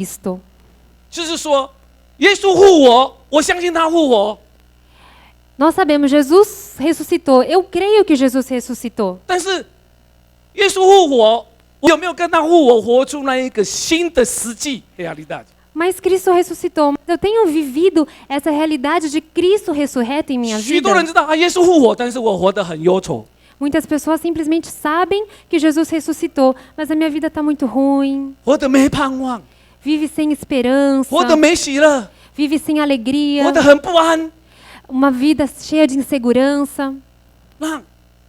Cristo. 就是说，耶稣复活，我相信他复活。 Nós sabemos, Jesus ressuscitou. Eu creio que Jesus ressuscitou. 但是耶稣复活，我有没有跟他复活，活出那一个新的实际 realidade？ Mas Cristo ressuscitou. Eu tenho vivido essa realidade de Cristo ressurreto em minha 许多人 vida. 知道啊，耶稣复活，但是我活得很忧愁。 Muitas pessoas simplesmente sabem que Jesus ressuscitou, mas a minha vida está muito ruim. 活得没盼望， Vive sem esperança. 活得没喜乐， Vive sem alegria. 活得很不安。 Uma vida cheia de insegurança.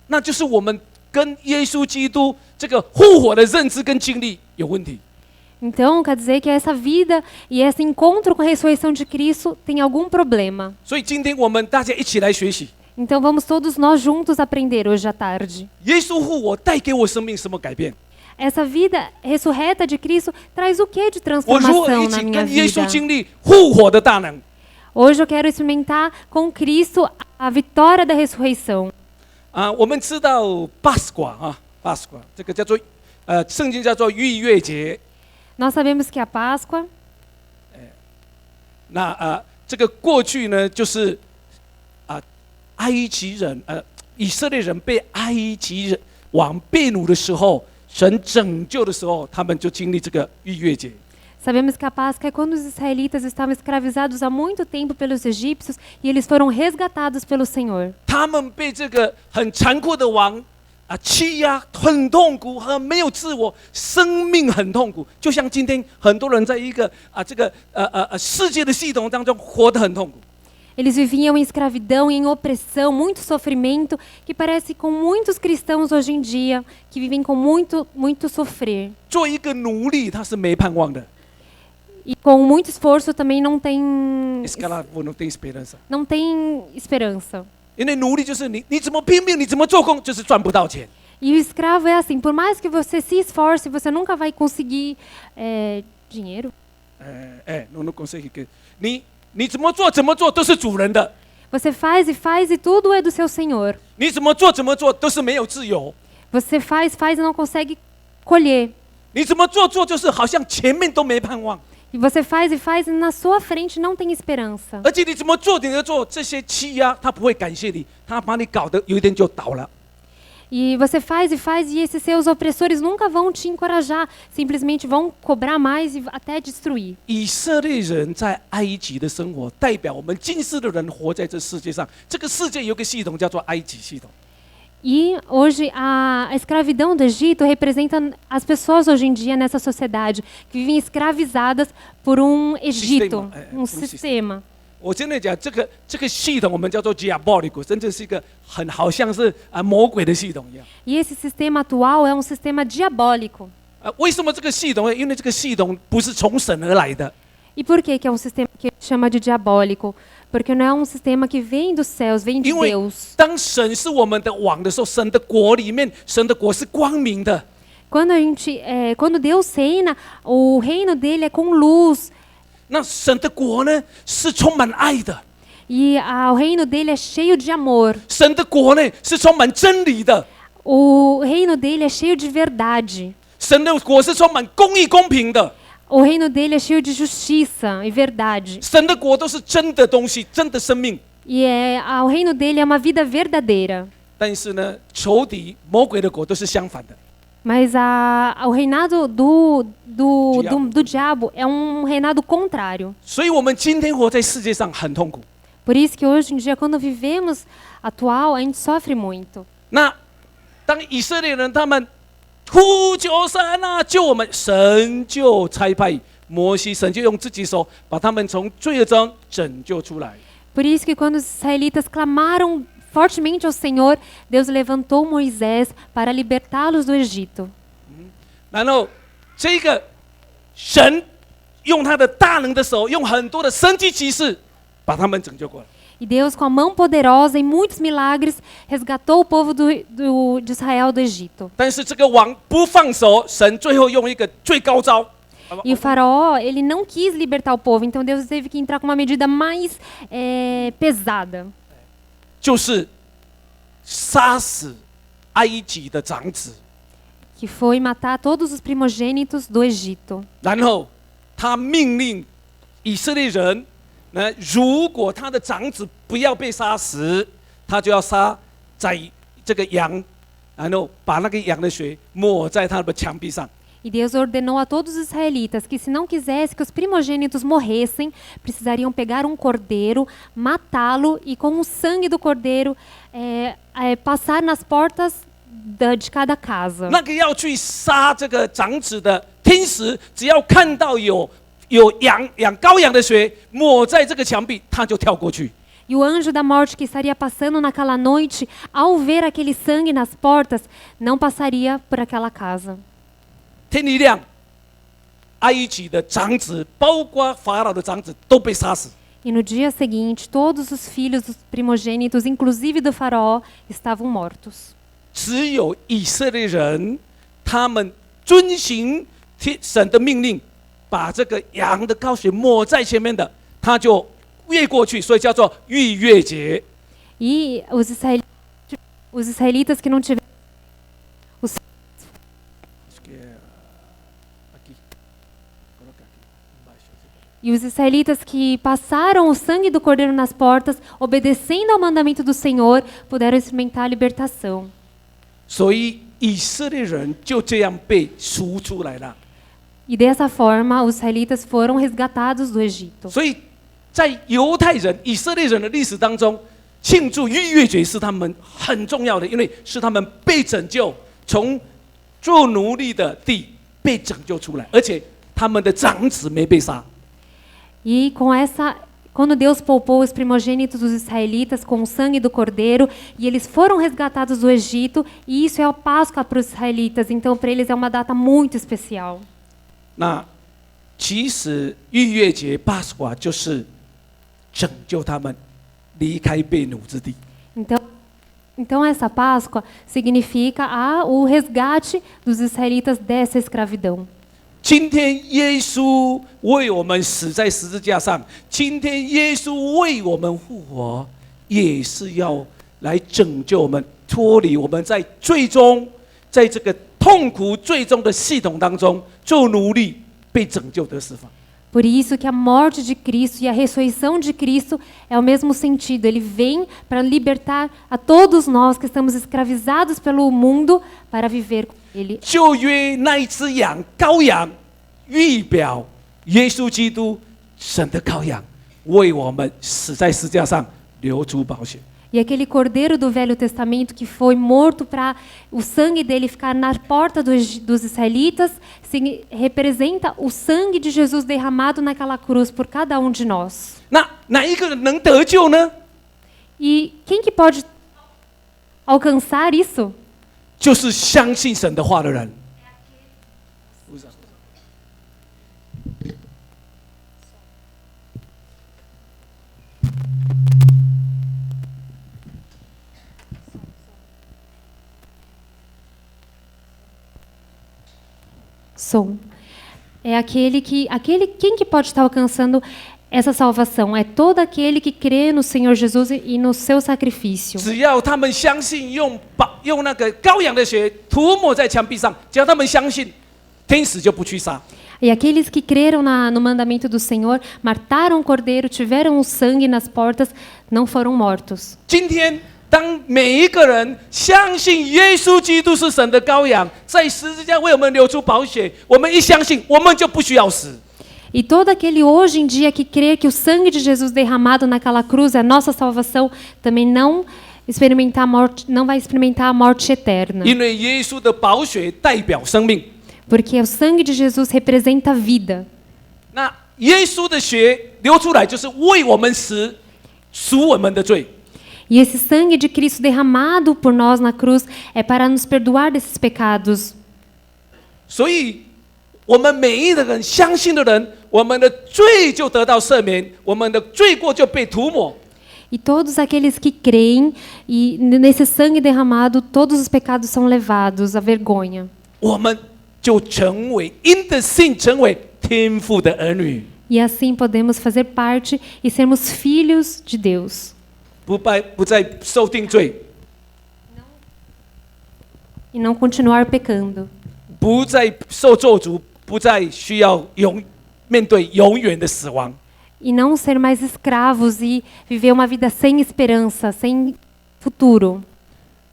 那就是我们跟耶稣基督这个复活的认知跟经历有问题。 Então, quer dizer que essa vida e esse encontro com a ressurreição de Cristo tem algum problema. 所以今天我们大家一起来学习， Então, vamos todos nós juntos aprender hoje à tarde. 耶稣复活带给我生命什么改变？ Essa vida ressurreta de Cristo traz o que de 我如何 transformação 一 na 起 minha 跟耶稣 vida? 经历复活的大能？ Hoje eu quero experimentar com Cristo a vitória da ressurreição. 我们知道 Páscoa 啊 ，Páscoa 这个叫做圣经叫做逾越节。 Nós sabemos que a Páscoa, 那这个过去呢，就是埃及人以色列人被埃及人王被掳的时候，神拯救的时候，他们就经历这个逾越节。 sabemos que a Páscoa é quando os israelitas estavam escravizados há muito tempo pelos egípcios e eles foram resgatados pelo Senhor. 他们被这个很残酷的王欺压，很痛苦，很没有自我，生命很痛苦，就像今天很多人在一个这个世界的系统当中活得很痛苦。 Eles viviam em escravidão, em opressão, muito sofrimento, que parece com muitos cristãos hoje em dia, que vivem com muito sofrer. 做一个奴隶，他是没盼望的。 E com muito esforço também não tem Escravo não tem esperança， não tem esperança. 因为奴隶就是你怎么拼命，你怎么做工，就是赚不到钱。 E o escravo é assim, por mais que você se esforce, você nunca vai conseguir dinheiro. não consegue que 你怎么做都是主人的， Você faz e tudo é do seu Senhor. 你怎么做都是没有自由， Você faz e não consegue colher. 你怎么做就是好像前面都没盼望， E você faz e na sua frente não tem esperança. 而且你怎么做这些欺压，他不会感谢你，他把你搞得有一天就倒了。 E você faz e esses seus opressores nunca vão te encorajar, simplesmente vão cobrar mais e até destruir. 以色列人在埃及的生活，代表我们今世的人活在这世界上。这个世界有个系统叫做埃及系统。 E hoje a escravidão do Egito representa as pessoas hoje em dia nessa sociedade que vivem escravizadas por um Egito, um sistema. 我真的讲，这个系统我们叫做 diabólico， 真的是一个好像是魔鬼的系统一样。 E esse sistema atual é um sistema diabólico. 为什么这个系统？因为这个系统不是从神而来的。 E por que é um sistema que chama de diabólico? Porque não é um sistema que vem dos céus, vem de 因为 Deus. 当神是我们的王的时候，神的国里面，神的国是光明的。 Quando Deus reina, o reino dele é com luz. 那神的国呢，是充满爱的。 E o reino dele é cheio de amor. 神的国呢，是充满真理的。 O reino dele é cheio de verdade. 神的国是充满公义、公平的。 O reino dele é cheio de justiça e verdade. 神的国都是真的东西，真的生命。 E o reino dele é uma vida verdadeira. 但是呢，仇敌、魔鬼的国都是相反的。 Mas o reinado do diabo é um reinado contrário. 所以我们今天活在世界上很痛苦。 Por isso que hoje em dia, quando vivemos atual, a gente sofre muito. 那当以色列人他们呼求神救我们，神就差派摩西，神就用自己手把他们从罪恶中拯救出来。 Por isso que quando os israelitas clamaram fortemente ao Senhor, Deus levantou Moisés para libertá-los do Egito. 然后这个神用他的大能的手，用很多的神迹奇事，把他们拯救过来。 E Deus, com a mão poderosa e muitos milagres, resgatou o povo de Israel do Egito. 但是这个王不放手，神最后用一个最高招。 E o faraó, ele não quis libertar o povo, então Deus teve que entrar com uma medida mais pesada. 就是杀死埃及的长子， Que foi matar todos os primogênitos do Egito. 然后他命令以色列人，如果他的长子不要被杀死，他就要杀宰这个羊，然后把那个羊的血抹在他的墙壁上。E Deus ordenou a todos os israelitas que, se não quisesse que os primogênitos morressem, precisariam pegar um cordeiro, matá-lo e, com o sangue do cordeiro, passar nas portas de cada casa. 那个要去杀这个长子的天使，只要看到有羔羊的血抹在这个墙壁，他就跳过去。E o anjo da morte que estaria passando naquela noite, ao ver aquele sangue nas portas, não passaria por aquela casa. 天一亮，埃及的长子，包括法老的长子，都被杀死。E no dia seguinte, todos os filhos dos primogênitos, inclusive do faraó, estavam mortos. 只有以色列人，他们遵行神的命令，把这个羊的膏血抹在前面的，他就越过去，所以叫做逾越节。E os israelitas que não tiveram E os israelitas que passaram o sangue do cordeiro nas portas, obedecendo ao mandamento do Senhor, puderam experimentar a libertação. 所以以色列人就这样被赎出来了。E dessa forma, os israelitas foram resgatados do Egito. 所以在犹太人、以色列人的历史当中，庆祝逾越节是他们很重要的，因为是他们被拯救，从做奴隶的地被拯救出来，而且他们的长子没被杀。E quando Deus poupou os primogênitos dos israelitas com o sangue do cordeiro, e eles foram resgatados do Egito, e isso é a Páscoa para os israelitas, então para eles é uma data muito especial. 那其实逾越节 Páscoa 就是拯救他们离开被掳之地。Então essa Páscoa significa o resgate dos israelitas dessa escravidão. 今天耶稣为我们死在十字架上，今天耶稣为我们复活，也是要来拯救我们，脱离我们在最终在这个痛苦最终的系统当中做奴隶，被拯救得释放。Por isso que a morte de Cristo e a ressurreição de Cristo é o mesmo sentido. Ele vem para libertar a todos nós que estamos escravizados pelo mundo para viver com Ele. 旧约那一只羔羊，预表耶稣基督，神的羔羊，为我们死在十字架上，流出宝血。E aquele cordeiro do Velho Testamento que foi morto para o sangue dele ficar na porta dos israelitas, representa o sangue de Jesus derramado naquela cruz por cada um de nós. 哪一个人能得救呢？ E quem que pode alcançar isso? 就是相信神的话的人。É quem que pode estar alcançando essa salvação? É todo aquele que crê no Senhor Jesus e no seu sacrifício. 只要他们相信，用那个羔羊的血涂抹在墙壁上，只要他们相信，天使就不去杀。 E aqueles que creram no mandamento do Senhor, mataram o cordeiro, tiveram o sangue nas portas, não foram mortos. 今天，当每一个人相信耶稣基督是神的羔羊，在十字架为我们流出宝血，我们一相信，我们就不需要死。 E todo aquele hoje em dia que crê que o sangue de Jesus derramado naquela cruz é a nossa salvação, também não vai experimentar a morte eterna. 因为耶稣的宝血代表生命。 Porque o sangue de Jesus representa a vida. 那耶稣的血流出来，就是为我们死，赎我们的罪。 E esse sangue de Cristo derramado por nós na cruz é para nos perdoar desses pecados. 所以，我们每一个人相信的人，我们的罪就得到赦免，我们的罪过就被涂抹。 E todos aqueles que creem, e nesse sangue derramado, todos os pecados são levados à vergonha. 我们就成为因的信成为天父的儿女。 E assim podemos fazer parte e sermos filhos de Deus. 不再受定罪， E não continuar pecando. 不再受咒诅，不再需要面对永远的死亡。E não ser mais escravos e viver uma vida sem esperança, sem futuro.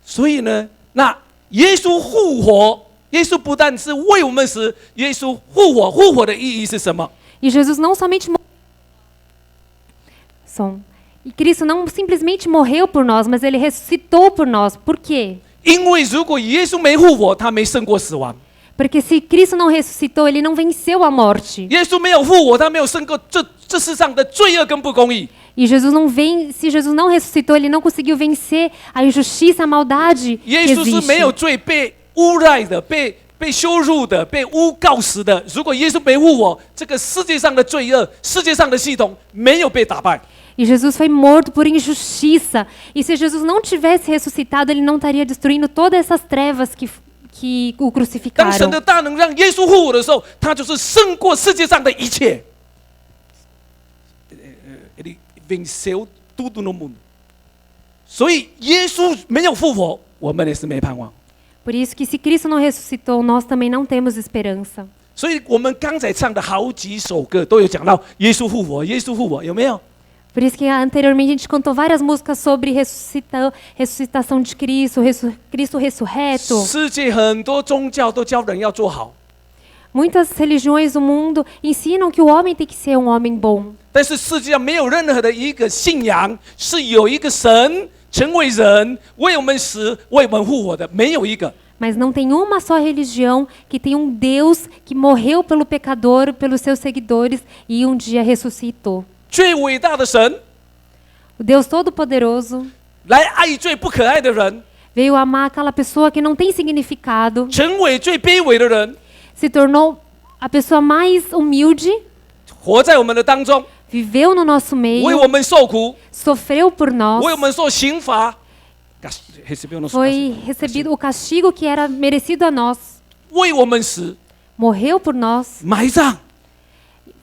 所以呢，那耶稣复活，耶稣不但是为我们死，耶稣复活，复活的意义是什么？ E Jesus não somente E Cristo não simplesmente morreu por nós, mas ele ressuscitou por nós. Por quê? 因为如果耶稣没复活，他没胜过死亡； Porque se Cristo não ressuscitou, ele não venceu a morte. 耶稣没有复活，他没有胜过这世上的罪恶跟不公义。 E se Jesus não ressuscitou, ele não conseguiu vencer a injustiça, a maldade que 耶稣是没有 existe. 罪被诬赖的，被羞辱的，被诬告死的。如果耶稣没复活，这个世界上的罪恶，世界上的系统没有被打败。 E Jesus foi morto por injustiça. E se Jesus não tivesse ressuscitado, ele não estaria destruindo todas essas trevas que o 当 crucificaram. 神的大能让耶稣复活的时候，他就是胜过世界上的一切。Ele venceu tudo no mundo。所以耶稣没有复活，我们也是没盼望。 Por isso que se Cristo não ressuscitou, nós também não temos esperança. 所以我们刚才唱的好几首歌都有讲到耶稣复活，耶稣复活，有没有？ Por isso que anteriormente a gente cantou várias músicas sobre ressuscitação de Cristo, Cristo ressurreto. 世界很多宗教都教人要做好， Muitas religiões do mundo ensinam que o homem tem que ser um homem bom. 但是世界上没有任何的一个信仰是有一个神成为人为我们死、为我们复活的，没有一个。 Mas não tem uma só religião que tem um Deus que morreu pelo pecador, pelos seus seguidores e um dia ressuscitou. 最伟大的神 O Deus Todo-Poderoso 来爱最不可爱的人， veio amar aquela pessoa que não tem significado, 成为最卑微的人， se tornou a pessoa mais humilde, 活在我们的当中， viveu no nosso 为 meio, 我们受苦， sofreu por nós, 为我们受刑罚，recebeu nosso foi recebido o castigo que era merecido a nós, 为我们死， morreu por nós, 埋葬，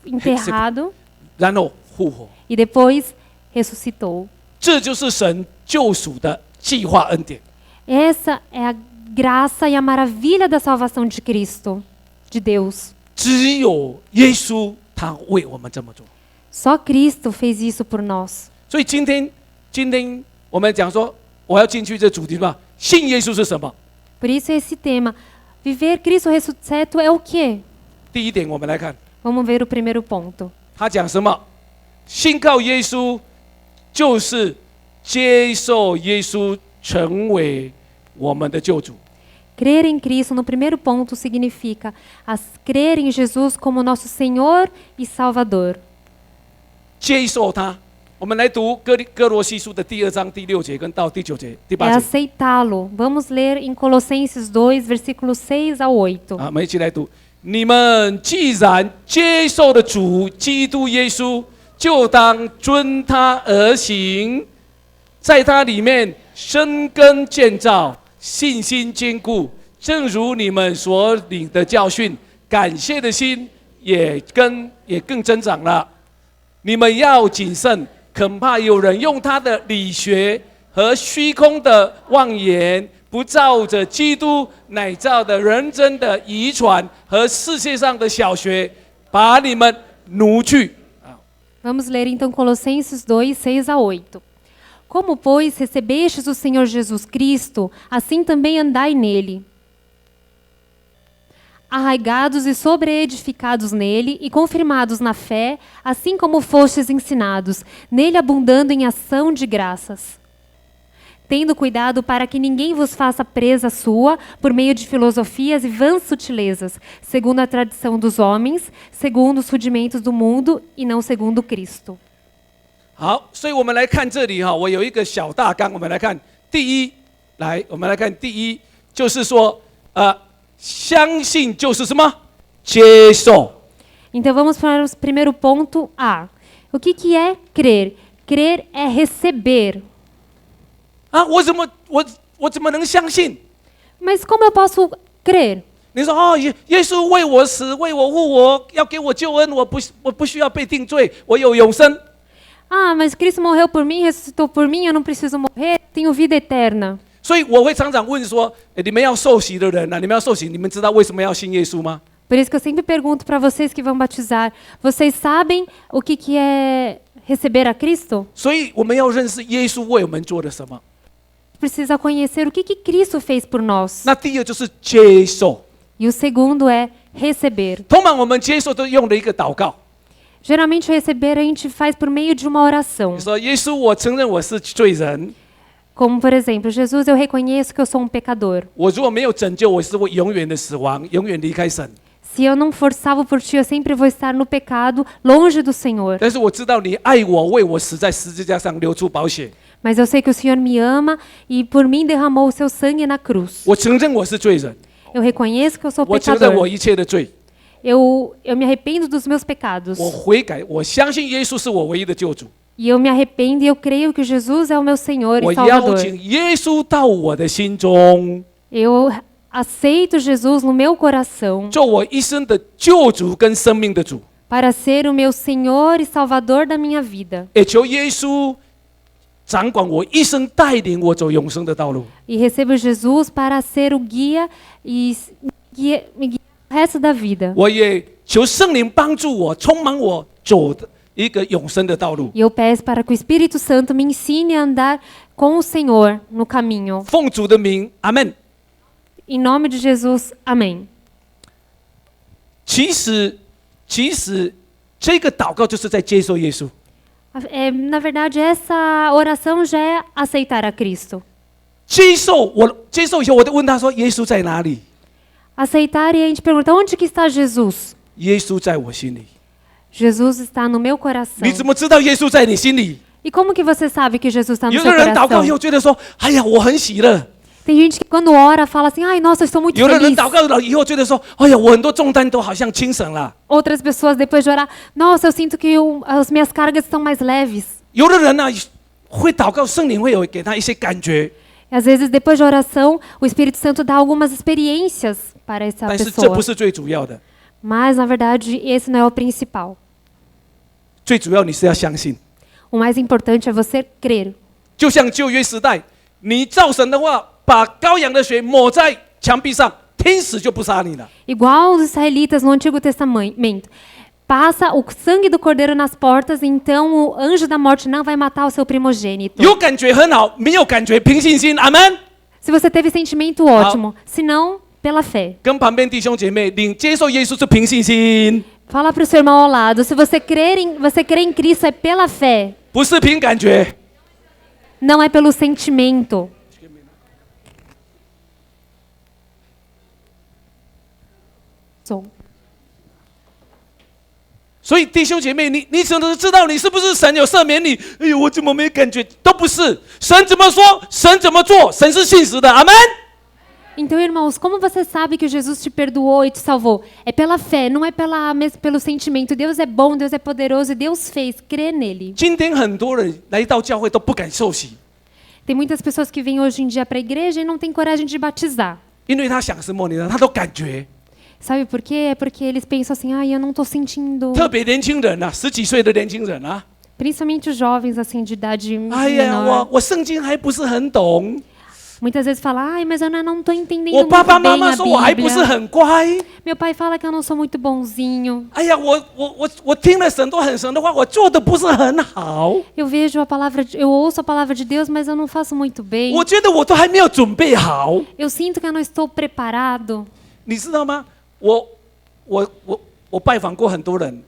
enterrado 然后复活。 e depois ressuscitou. 这就是神救赎的计划恩典。 Essa é a graça e a maravilha da salvação de Cristo, de Deus. 只有耶稣他为我们这么做。 Só Cristo fez isso por nós. 所以今天我们讲说，我要进去这主题吧，信耶稣是什么？ Por isso esse tema. Viver Cristo ressuscito é o quê? 第一点，我们来看 Vamos ver o primeiro ponto. 他讲什么？信靠耶稣就是接受耶稣成为我们的救主。 Crer em Cristo, no primeiro ponto, significa crer em Jesus como nosso Senhor e Salvador. 接受他。我们来读哥罗西书的第2章第6节跟到第9节、第 É 8节。 aceitá-lo. Vamos ler em Colossenses 2, versículos 6 ao 8. 我们一起来读。你们既然接受了主基督耶稣，就当遵他而行，在他里面生根建造，信心坚固。正如你们所领的教训，感谢的心也更增长了。你们要谨慎，恐怕有人用他的理学和虚空的妄言，不照着基督乃造的人真的遗传和世界上的小学，把你们奴去。 Vamos ler então Colossenses 2, 6 a 8. Como, pois, recebestes o Senhor Jesus Cristo, assim também andai nele, arraigados e sobreedificados nele e confirmados na fé, assim como fostes ensinados, nele abundando em ação de graças. Tendo cuidado para que ninguém vos faça presa sua por meio de filosofias e vãs sutilezas, segundo a tradição dos homens, segundo os rudimentos do mundo e não segundo Cristo. 好，所以我们来看这里哈，我有一个小大纲，我们来看第一，我们来看第一，就是说，相信就是什么？接受。 Então vamos para o primeiro ponto A. O que é crer? Crer é receber. 我怎么能相信？ Mas como eu posso crer? 你说耶稣为我死，为我复活，要给我救恩，我不需要被定罪，我有永生。 Mas Cristo morreu por mim, ressuscitou por mim, eu não preciso morrer, tenho vida eterna. 所以我会常常问说，你们要受洗的人啊，你们要受洗，你们知道为什么要信耶稣吗？ Por isso que eu sempre pergunto para vocês que vão batizar, vocês sabem o que é receber a Cristo? 所以我们要认识耶稣为我们做了什么。 Precisa conhecer o que Cristo fez por nós. 那第二就是接受。 E o segundo é receber. 通常我们接受都用了一个祷告， Geralmente receber a gente faz por meio de uma oração. 你说耶稣，我承认我是罪人， Como, por exemplo, Jesus, eu reconheço que eu sou um pecador. 我如果没有拯救，我是会永远的死亡，永远离开神。 Se eu não for salvo por ti, eu sempre vou estar no pecado, longe do Senhor. 但是我知道你爱我，为我死在十字架上流出宝血。 Mas eu sei que o Senhor me ama e por mim derramou o seu sangue na cruz. 我承认我是罪人， Eu reconheço que eu sou 我承认我 pecador. 一切的罪， Eu me arrependo dos meus pecados. 我悔改，我相信耶稣是我唯一的救主。 E eu me arrependo e eu creio que Jesus é o meu Senhor 我 e 邀 Salvador. 请耶稣到我的心中， Eu aceito Jesus no meu coração 做我一生的救主跟生命的主。 para ser o meu Senhor e Salvador da minha vida. 也求耶稣掌管我一生，带领我走永生的道路。 E recebo Jesus para ser o guia e me guiar o resto da vida. 我也求圣灵帮助我，充满我走的一个永生的道路。 E eu peço para que o Espírito Santo me ensine a andar com o Senhor no caminho. 奉主的名，阿门。 Em nome de Jesus, amém. 其实这个祷告就是在接受耶稣。 Na verdade, essa oração já é aceitar a Cristo. 接受以后，我就问他说：“耶稣在哪里？” Aceitar e a gente pergunta, onde que está Jesus? 耶稣在我心里。 Jesus está no meu coração. 你怎么知道耶稣在你心里？ E como que você sabe que Jesus está no 有 seu 的人祷告以 coração? 后觉得说：“哎呀，我很喜乐。” Tem gente que quando ora fala assim, ai, nossa, eu estou muito 有的人 feliz. 祷告了以后觉得说：“哎呀，我很多重担都好像轻省了。” Outras pessoas depois de orar, nossa, eu sinto que as minhas cargas estão mais leves. 有的人呢、会祷告，圣灵会有给他一些感觉， E às vezes depois de oração, o Espírito Santo dá algumas experiências para essa 但是这 pessoa. 不是最主要的， Mas na verdade, esse não é o principal. 最主要你是要相信。 O mais importante é você crer. 就像旧约时代，你照神的话，把羔羊的血抹在墙壁上，天使就不杀你了。 Igual os israelitas no Antigo Testamento. Passa o sangue do cordeiro nas portas, então o anjo da morte não vai matar o seu primogênito. 有感觉很好，没有感觉凭信心，阿门。 Se você teve sentimento, ótimo. Se não, pela fé. 跟旁边弟兄姐妹，你接受耶稣是凭信心， Fala para o seu irmão ao lado. Se você crê em Cristo, é pela fé. 不是凭感觉。 Não é pelo sentimento. 所以弟兄姐妹，你怎么知道你是不是神有赦免你？哎呦，我怎么没感觉？都不是，神怎么说，神怎么做，神是信实的，阿门。 Então, irmãos, como você sabe que Jesus te perdoou e te salvou? É pela fé, não é pelo sentimento. Deus é bom, Deus é poderoso e Deus fez. Crê nele. 今天很多人来到教会都不敢受洗， Tem muitas pessoas que vêm hoje em dia para a igreja e não têm coragem de batizar. 因为他想什么，他都感觉。 Sabe por quê? É porque eles pensam assim, ai, eu não estou sentindo. 特别年轻人啊，10几岁的年轻人啊， Principalmente os jovens, assim, de idade 哎呀， menor. 我圣经还不是很懂， Muitas vezes fala, ai, mas eu não estou entendendo 我 muito 爸爸妈 bem 妈 a 说我还不是 Bíblia. 很乖。 Meu pai fala que eu não sou muito bonzinho. 哎呀，我听了很多神的话，我做的不是很好。 Eu vejo a palavra, eu ouço a palavra de Deus, mas eu não faço muito bem. 我觉得我都还没有准备好， Eu sinto que eu não estou preparado. 你知道吗？我拜访过很多人，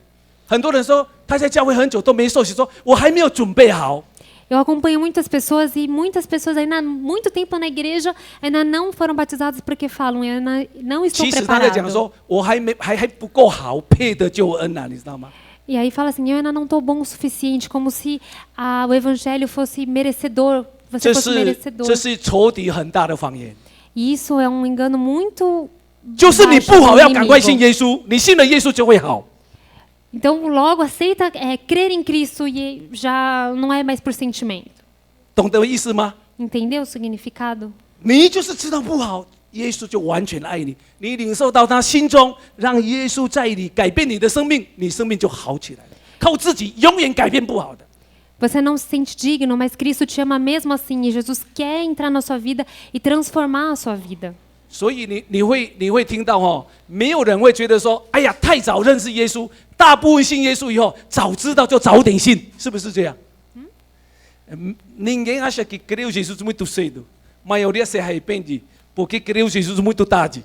很多人说他在教会很久都没受洗，说我还没有准备好。 Eu acompanho muitas pessoas e muitas pessoas ainda há muito tempo na igreja ainda não foram batizadas porque falam, eu não estou 其实他在讲 preparado. 说，我还不够好，配得救恩啊，你知道吗？ E aí fala assim, eu ainda não estou bom o suficiente, como se o evangelho fosse merecedor, você 这 fosse 是 merecedor. 这是仇敌很大的谎言， E isso é um engano muito 就是你 baixo 不好 do 要赶快信 inimigo. 耶稣，你信了耶稣就会好。 Então logo aceita crer em Cristo e já não é mais por sentimento. 懂得意思吗？ Entendeu o significado? 你就是知道不好，耶稣就完全爱你，你领受到他心中，让耶稣在你改变你的生命，你生命就好起来了。靠自己永远改变不好的。 Você não se sente digno, mas Cristo te ama mesmo assim e Jesus quer entrar na sua vida e transformar a sua vida. 所以你会听到哦，没有人会觉得说，哎呀，太早认识耶稣，大部分信耶稣以后，早知道就早点信，是不是这样？Ninguém acha que creu Jesus muito cedo. A maioria se arrepende porque creu Jesus muito tarde.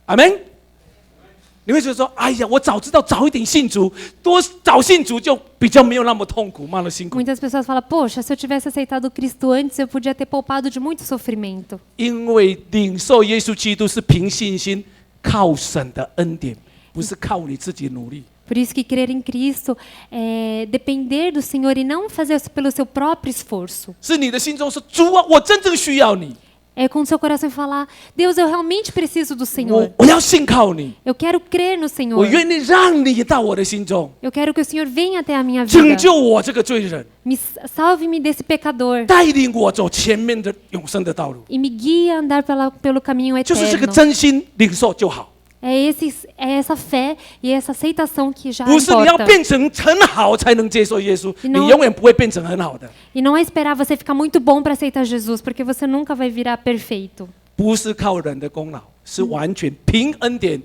Amém? 你会觉得说，哎呀，我早知道早一点信主，多早信主就比较没有那么痛苦，没那么辛苦。 Muitas pessoas falam, poxa, se eu tivesse aceitado Cristo antes, eu podia ter poupado de muito sofrimento. 因为领受耶稣基督是凭信心，靠神的恩典，不是靠你自己努力。 Por isso que crer em Cristo é depender do Senhor e não fazer pelo seu próprio esforço. 是你的心中说，主啊，我真正需要你， É com o seu coração falar, Deus, eu realmente preciso do Senhor. 我要信靠你， Eu quero crer no 我 Senhor. 愿意让你到我的心中， Eu quero que o Senhor venha até a minha 拯 vida. 救我这个罪人， Salve-me desse pecador 带领我走前面的永生的道路， e me guie a andar pelo caminho 就是这个 eterno. 真心领受就好。 É essa fé e essa aceitação que já 不是你要 importa. 变成很好才能接受耶稣， E 你 não- 永远不会变成很好的。 E não é esperar você ficar muito bom para aceitar Jesus, porque você nunca vai virar perfeito. 不是靠人的功劳，是完全凭恩典，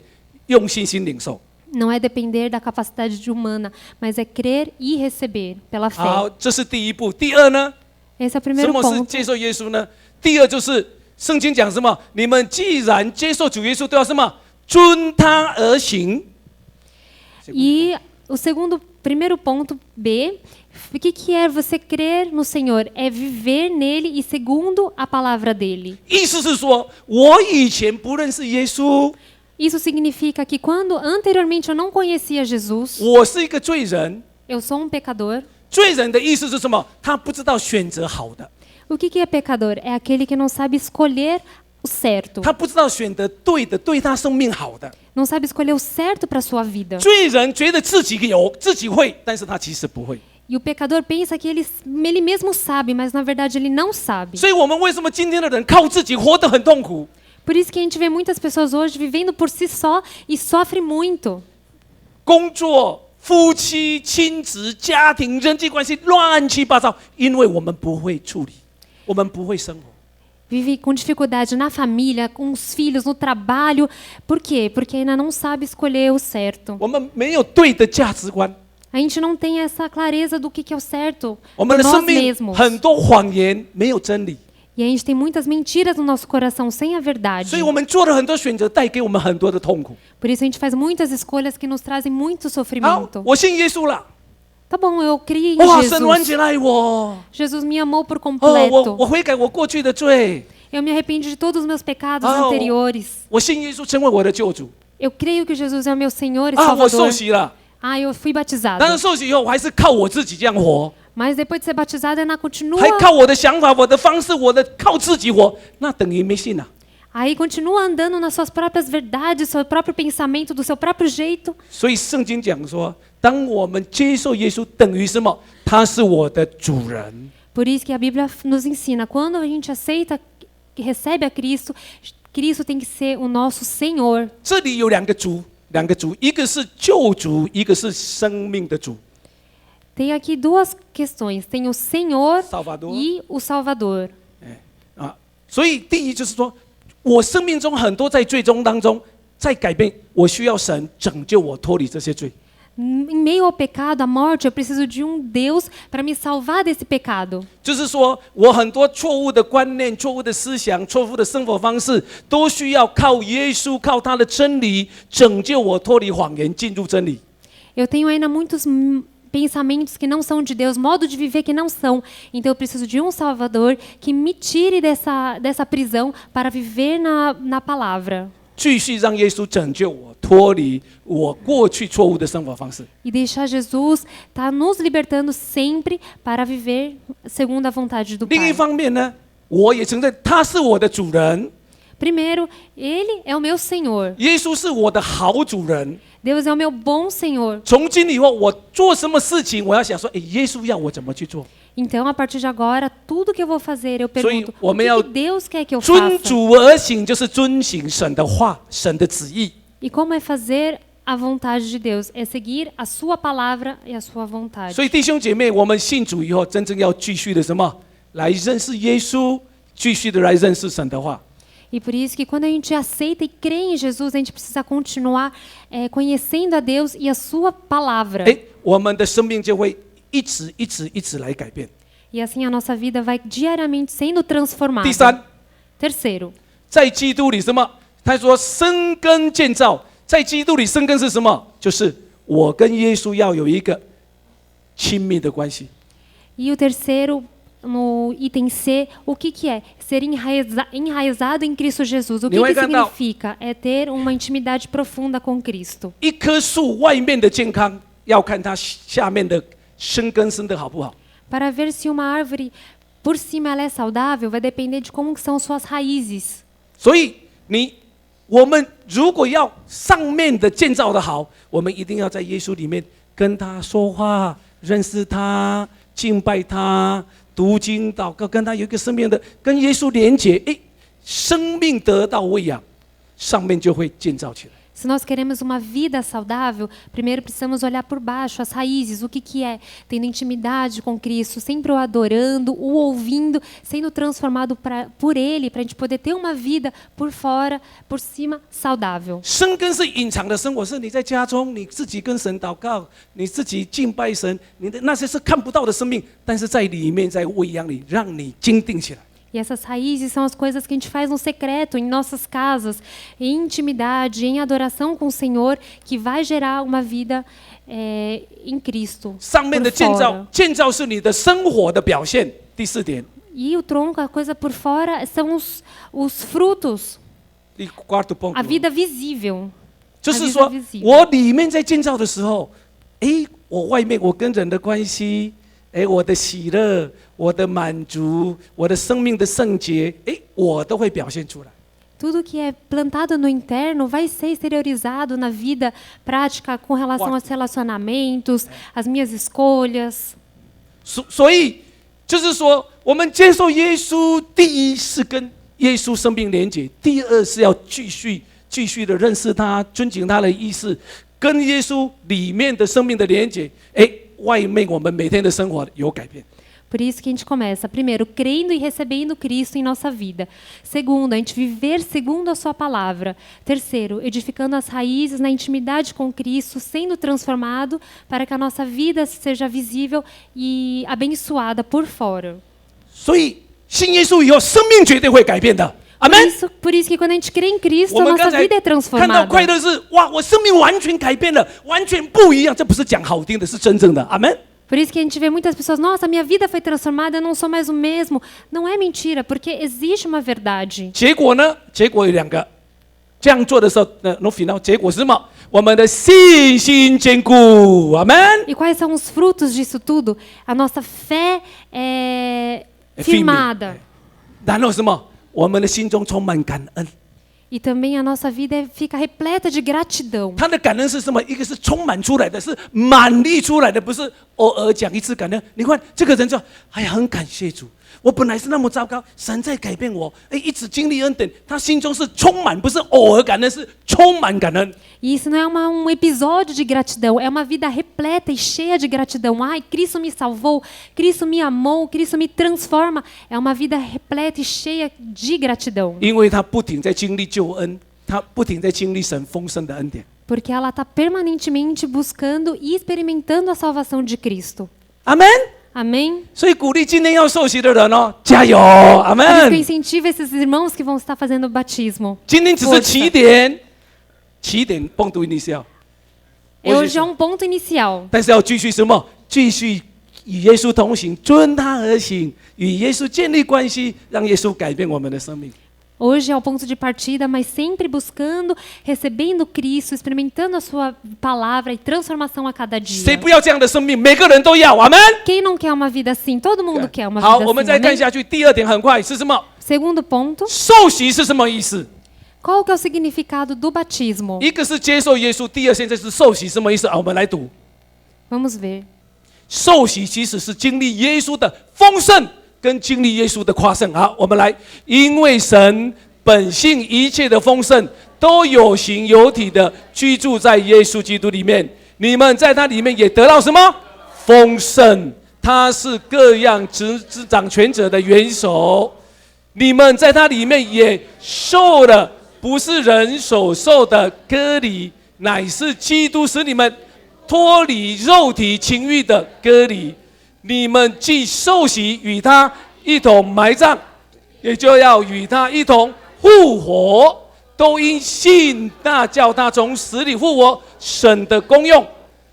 用信心领受。 Não é depender da capacidade humana, mas é crer e receber pela 好， fé. 这是第一步。第二呢？ Esse é o 什 primeiro 么是 ponto. 接受耶稣呢？第二就是圣经讲什么？你们既然接受主耶稣，都要什么？遵他而行。 E o primeiro ponto B, o que é você crer no Senhor? É viver nele e segundo a palavra dele. 意思是说，我以前不认识耶稣， Isso significa que quando anteriormente eu não conhecia Jesus, 我是一个罪人。 eu sou pecador. 罪人的意思是什么？他不知道选择好的， O que é pecador? É aquele que não sabe escolher o certo. 他不知道选择对的，对他生命好的。 Não sabe escolher o certo para a sua vida. 罪人觉得自己有，自己会，但是他其实不会。 E o pecador pensa que ele mesmo sabe, mas na verdade ele não sabe. 所以我们为什么今天的人靠自己活得很痛苦？ Por isso que a gente vê muitas pessoas hoje vivendo por si só e sofre muito. 工作、夫妻、亲子、家庭、人际关系乱七八糟，因为我们不会处理，我们不会生活。 Vive com dificuldade na família, com os filhos, no trabalho. Por quê? Porque ainda não sabe escolher o certo. 我们没有对的价值观， A gente não tem essa clareza do que é o certo 我们 por 的生 nós 命 mesmos. 很多谎言，没有真理， E a gente tem muitas mentiras no nosso coração sem a verdade. 所以我们做了很多选择，带给我们很多的痛苦。 Por isso a gente faz muitas escolhas que nos trazem muito 好 sofrimento.，我信耶稣了， Tá bom, eu criei em 哇，神完 Jesus. 全爱我， Jesus me amou por 哦，我 completo. 悔改我过去的罪， Eu me arrependo de todos os meus pecados Ah, anteriores. 我信耶稣成为我的救主， Eu creio que Jesus é o meu Senhor e 啊，我受 Salvador. 洗了， Ah, eu fui batizado. 但是受洗以后，我还是靠我自己这样活。 Mas depois de ser batizado, ainda continua. 还靠我的想法、我的方式、靠自己活，那等于没信了。 Aí continua andando nas suas próprias verdades, seu próprio pensamento, do seu próprio jeito. 所以圣经讲说，当我们接受耶稣，等于什么？他是我的主人。 Por isso que a Bíblia nos ensina, quando a gente aceita, que recebe a Cristo, Cristo tem que ser o nosso Senhor. 这里有两个主，一个是救主，一个是生命的主。 Tem aqui duas questões, tem o Senhor Salvador. e o Salvador. 啊，所以第一就是说，我生命中很多在最终当中在改变，我需要神拯救我脱离这些罪。 Em meio ao pecado, à morte, eu preciso de Deus para me salvar desse pecado. 就是说我很多错误的观念、错误的思想、错误的生活方式，都需要靠耶稣、靠他的真理拯救我脱离谎言，进入真理。 Eu tenho ainda muitos pensamentos que não são de Deus, modo de viver que não são. Então eu preciso de um Salvador que me tire dessa prisão para viver na palavra. 继续让耶稣拯救我，脱离我过去错误的生活方式。 E deixar Jesus estar nos libertando sempre para viver segundo a vontade do 另一 Pai. 方面呢，我也承认他是我的主人， Primeiro, Ele é o meu Senhor. 耶稣是我的好主人。 Deus é o meu bom Senhor. 从今以后，我做什么事情，我要想说，耶稣要我怎么去做？ Então, a partir de agora, tudo que eu vou fazer, eu pergunto, o que Deus quer que eu 遵 faça? 主而行，就是遵行神的话、神的旨意。 E como é fazer a vontade de Deus? É seguir a sua palavra e a sua vontade. 所以弟兄姐妹，我们信主以后，真正要继续的什么？来认识耶稣，继续的来认识神的话。E por isso que quando a gente aceita e crê em Jesus, a gente precisa continuar conhecendo a Deus e a sua palavra. 我们的生命就会一直来改变。 E assim a nossa vida vai diariamente sendo transformada. 第三， Terceiro, 在基督里什么？他说生根建造，在基督里生根是什么？就是我跟耶稣要有一个亲密的关系。 e o terceiro, no item C, o que é? Ser enraizado em Cristo Jesus. O que significa? É ter uma intimidade profunda com Cristo. 一棵树外面的健康，要看它下面的生根生得好不好。 Para ver se uma árvore por cima ela é saudável, vai depender de como que são suas raízes. 所以我们如果要上面的建造的好，我们一定要在耶稣里面跟他说话，认识他，敬拜他，读经祷告，跟他有一个生命的跟耶稣连结，生命得到喂养，上面就会建造起来。 Se nós queremos uma vida saudável, primeiro precisamos olhar por baixo, as raízes, o que é? Tendo intimidade com Cristo, sempre o adorando, o ouvindo, sendo transformado por Ele, para a gente poder ter uma vida por fora, por cima, saudável. 生根是隐藏的生活，是你在家中你自己跟神祷告，你自己敬拜神，你的那些是看不到的生命，但是在里面在喂养你，让你坚定起来。 E essas raízes são as coisas que a gente faz no secreto, em nossas casas, em intimidade, em adoração com o Senhor, que vai gerar uma vida em Cristo. 上面的建造是你的生活的表现。第四点。 E o tronco, a coisa por fora, são os frutos. 第quarto ponto。 A vida visível. 就是说，我里面在建造的时候，我外面我跟人的关系。 我的喜乐，我的满足，我的生命的圣洁，我都会表现出来。 Tudo que é plantado no interno vai ser exteriorizado na vida prática com relação aos relacionamentos, as minhas escolhas. 所以就是说，我们接受耶稣，第一是跟耶稣生命连结，第二是要继续的认识他，尊敬他的意思，跟耶稣里面的生命的连结，外面我们每天的生活有改变。 Por isso que a gente começa, primeiro, crendo e recebendo Cristo em nossa vida. Segundo, a gente viver segundo a sua palavra. Terceiro, edificando as raízes na intimidade com Cristo, sendo transformado para que a nossa vida seja visível e abençoada por fora. 所以信耶稣以后，生命绝对会改变的。 Por isso que quando a gente crê em Cristo, a nossa vida é transformada. 看到快乐是哇，我生命完全改变了，完全不一样。这不是讲好听的，是真正的。阿门。 Por isso que a gente vê muitas pessoas, nossa, minha vida foi transformada, eu não sou mais o mesmo. Não é mentira, porque existe uma verdade. 结果呢？结果有两个。这样做的时候，no final， 结果是什么？我们的信心坚固。阿门。 E quais são os frutos disso tudo? A nossa fé é firmada. 然后什么？ 我们的心中充满感恩。 E também a nossa vida fica repleta de gratidão. 他的感恩是什么？一个是充满出来的，是满溢出来的，不是偶尔讲一次感恩。你看这个人就，哎呀，很感谢主。我本来是那么糟糕，神在改变我，一直经历恩典。他心中是充满，不是偶尔感恩，是充满感恩。 E isso não é um episódio de gratidão, é uma vida repleta e cheia de gratidão. Ai, Cristo me salvou, Cristo me amou, Cristo me transforma. É uma vida repleta e cheia de gratidão. 因为他不停在经历救恩，他不停在经历神丰盛的恩典。 Porque ela está permanentemente buscando e experimentando a salvação de Cristo. 阿门。 Amém? 所以鼓励今天要受洗的人哦，加油！阿 Por isso que eu 门。 incentivo esses irmãos que vão estar fazendo o batismo. 今天只是起点，起点ponto inicial。 Hoje é um ponto inicial. 但是要继续什么？继续与耶稣同行，遵他而行，与耶稣建立关系，让耶稣改变我们的生命。 Hoje é o ponto de partida, mas sempre buscando, recebendo Cristo, experimentando a sua palavra e transformação a cada dia. 谁不要这样的生命？每个人都要，阿门。 Quem não quer uma vida assim? Todo mundo quer uma 好， vida 我们再 assim. 看 Amém? 下去，第二点很快是什么？ Segundo ponto, 受洗是什么意思？ qual que é o significado do batismo? 一个是接受耶稣，第二现在是受洗，什么意思？我们来读。 Vamos ver. 受洗其实是经历耶稣的丰盛，跟经历耶稣的夸胜。好，我们来，因为神本性一切的丰盛都有形有体的居住在耶稣基督里面，你们在他里面也得到什么丰盛？他是各样执掌权者的元首。你们在他里面也受了不是人所受的割礼，乃是基督使你们脱离肉体情欲的割礼。你们既受洗与他一同埋葬，也就要与他一同复活，都因信那叫他从死里复活神的功用。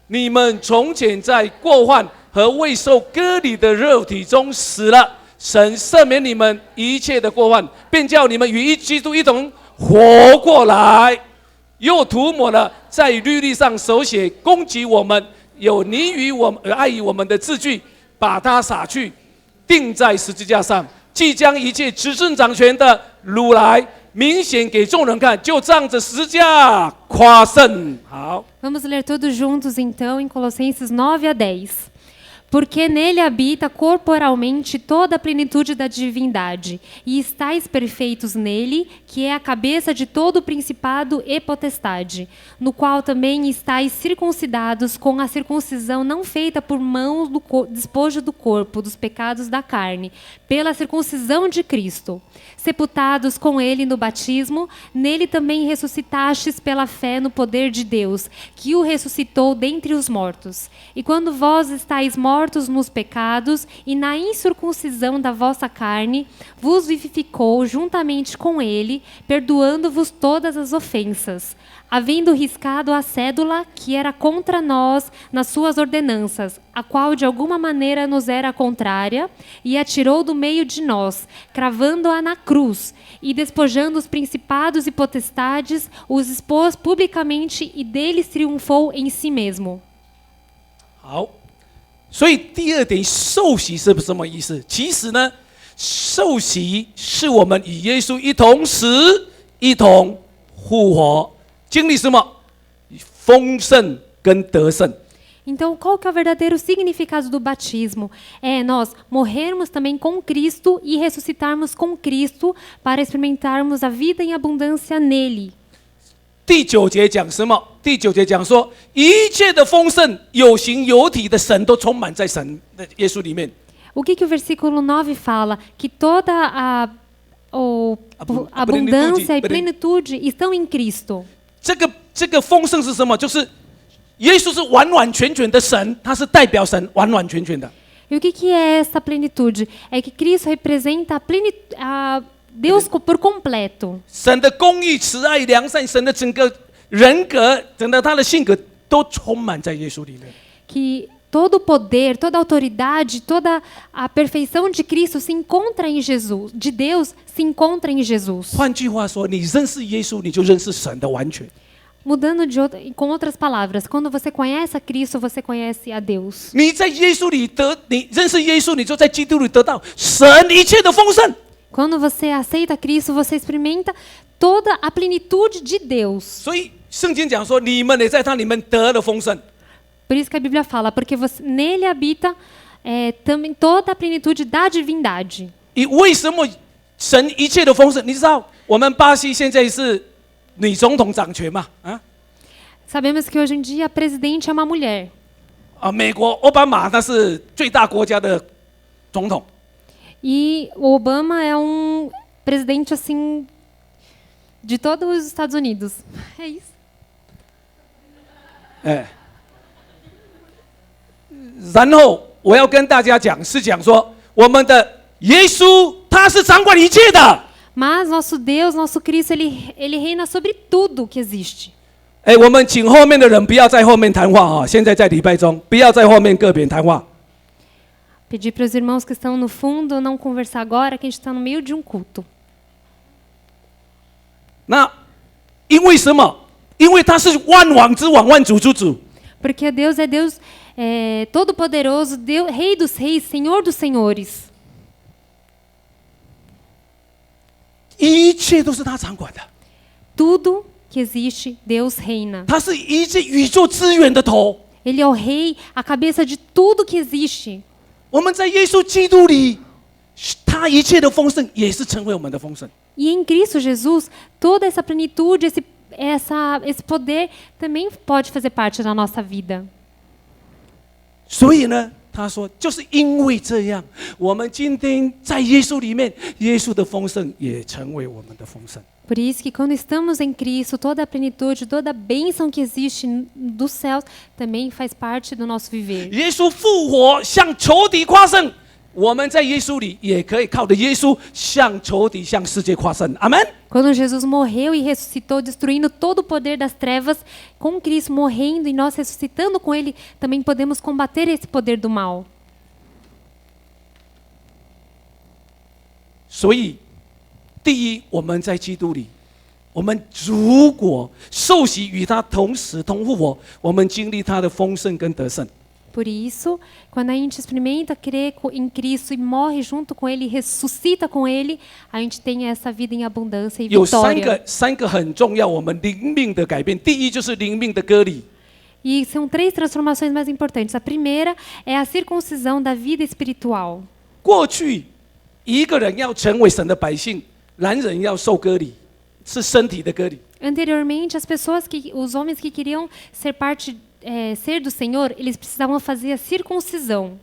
你们从前在过犯和未受割礼的肉体中死了，神赦免你们一切的过犯，便叫你们与基督一同活过来，又涂抹了在律例上手写攻击我们、有你与我们爱于我们的字句，把它洒去，钉在十字架上。即将一切执政掌权的掳来，明显给众人看，就仗着十字架夸胜。好， Vamos ler todos juntos então em Colossenses 9 a 10. Porque nele habita corporalmente toda a plenitude da divindade, e estáis perfeitos nele, que é a cabeça de todo principado e potestade, no qual também estáis circuncidados com a circuncisão não feita por mãos do despojo do corpo, dos pecados da carne, pela circuncisão de Cristo. Sepultados com ele no batismo, nele também ressuscitastes pela fé no poder de Deus, que o ressuscitou dentre os mortos. E quando vós estáis mortos nos pecados e na incircuncisão da vossa carne, vos vivificou juntamente com ele, perdoando-vos todas as ofensas, havendo riscado a cédula que era contra nós nas suas ordenanças, a qual de alguma maneira nos era contrária, e a tirou do meio de nós, cravando-a na cruz, e despojando os principados e potestades, os expôs publicamente e deles triunfou em si mesmo. 好，所以第二点，受洗是什么意思？其实呢，受洗是我们与耶稣一同死，一同复活，经历什么？丰盛跟得胜。 Então, qual que é o verdadeiro significado do batismo? É nós morrermos também com Cristo e ressuscitarmos com Cristo para experimentarmos a vida em abundância nele. 第9节讲什么？第9节讲说，一切的丰盛，有形有体的神都充满在神的耶稣里面。 O que o versículo 9 fala? Que toda a abundância e plenitude estão em Cristo. 这个丰盛是什么？就是耶稣是完完全全的神，他是代表神完完全全的。 E o que é essa plenitude? É que Cristo representa a Deus por completo. 神的公义、慈爱、良善，神的整个人格，整个他的性格都充满在耶稣里面。 Que todo o poder, toda a autoridade, toda a perfeição de Cristo se encontra em Jesus, de Deus se encontra em Jesus. 换句话说，你认识耶稣，你就认识神的完全。 Mudando com outras palavras, quando você conhece a Cristo, você conhece a Deus. 你在耶稣里你认识耶稣，你就在基督里得到神一切的丰盛。 Quando você aceita Cristo, você experimenta toda a plenitude de Deus. 所以圣经讲说，你们也在他里面得了丰盛。 Por isso que a Bíblia fala, porque nele habita também toda a plenitude da divindade. 为什么神一切的丰盛？你知道，我们巴西现在是女总统掌权嘛？啊？ Sabemos que hoje em dia a presidente é uma mulher. 美国奥巴马他是最大国家的总统。 E o Obama é presidente assim de todos os Estados Unidos. É isso. 然后我要跟大家讲，是讲说我们的耶稣他是掌管一切的。 Mas nosso Deus, nosso Cristo, ele reina sobre tudo que existe. 我们请后面的人不要在后面谈话哈，现在在礼拜中，不要在后面个别谈话。 Pedir para os irmãos que estão no fundo não conversar agora, que a gente está no meio de culto. 那因为什么？因为他是万王之王，万主之主。 Porque Deus é Deus todo-poderoso, Rei dos reis, Senhor dos senhores. 一切都是他掌管的。 Tudo que existe, Deus reina. 他是一切宇宙资源的头。 Ele é o rei, a cabeça de tudo que existe. 我们在耶稣基督里，他一切的丰盛也是成为我们的丰盛。 E em Cristo Jesus, toda essa plenitude, esse poder também pode fazer parte da nossa vida. 所以呢，他说，就是因为这样，我们今天在耶稣里面，耶稣的丰盛也成为我们的丰盛。Por isso que quando estamos em Cristo, toda a plenitude, toda a bênção que existe dos céus também faz parte do nosso viver. 耶稣复活，向仇敌夸胜，我们在耶稣里也可以靠着耶稣向仇敌、向世界夸胜。阿门。Quando Jesus morreu e ressuscitou, destruindo todo o poder das trevas, com Cristo morrendo e nós ressuscitando com Ele, também podemos combater esse poder do mal. 所以，第一，我们在基督里，我们如果受洗与他同死同复活，我们经历他的丰盛跟得胜。Por isso, quando a gente experimenta crer em Cristo e morre junto com Ele, ressuscita com Ele, a gente tem essa vida em abundância e 有 vitória. 三个很重要，我们灵命的改变。第一就是灵命的割礼， E são 3 transformações mais importantes. A primeira é a circuncisão da vida espiritual. 过去一个人要成为神的百姓，男人要受割礼，是身体的割礼。 Anteriormente, os homens que queriam ser do Senhor, eles precisavam fazer a circuncisão.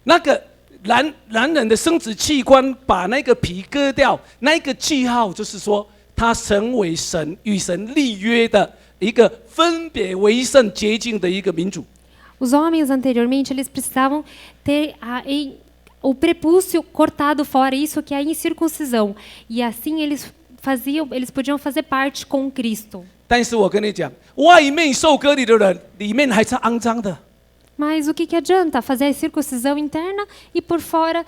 那个男人的生殖器官把那个皮割掉，那个记号就是说，他成为神与神立约的一个分别为圣洁净的一个民族。 Os homens anteriormente, eles precisavam ter o prepúcio cortado fora, isso que é a incircuncisão. E assim eles podiam fazer parte com Cristo. 但是我跟你讲，外面受割礼的人，里面还是肮脏的。 Mas o que adianta fazer a circuncisão interna e por fora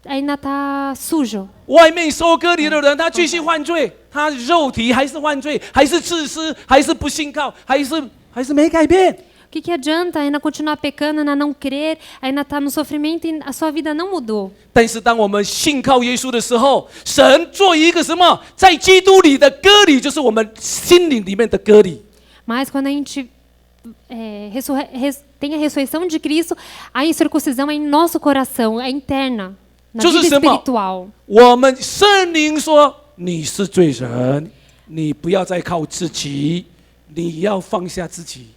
ainda está sujo? 外面受割礼的人，他继续犯罪，他肉体还是犯罪，还是自私，还是不信靠，还是没改变。 O que adianta ainda continuar pecando, ainda não crer, ainda estar no sofrimento e a sua vida não mudou? 但是当我们信靠耶稣的时候，神做一个什么，在基督里的割礼，就是我们心灵里面的割礼。 Mas quando a gente tem a ressurreição de Cristo, a incircuncisão é em nosso coração, é interna, na vida espiritual. 我们圣灵说你是罪人，你不要再靠自己，你要放下自己。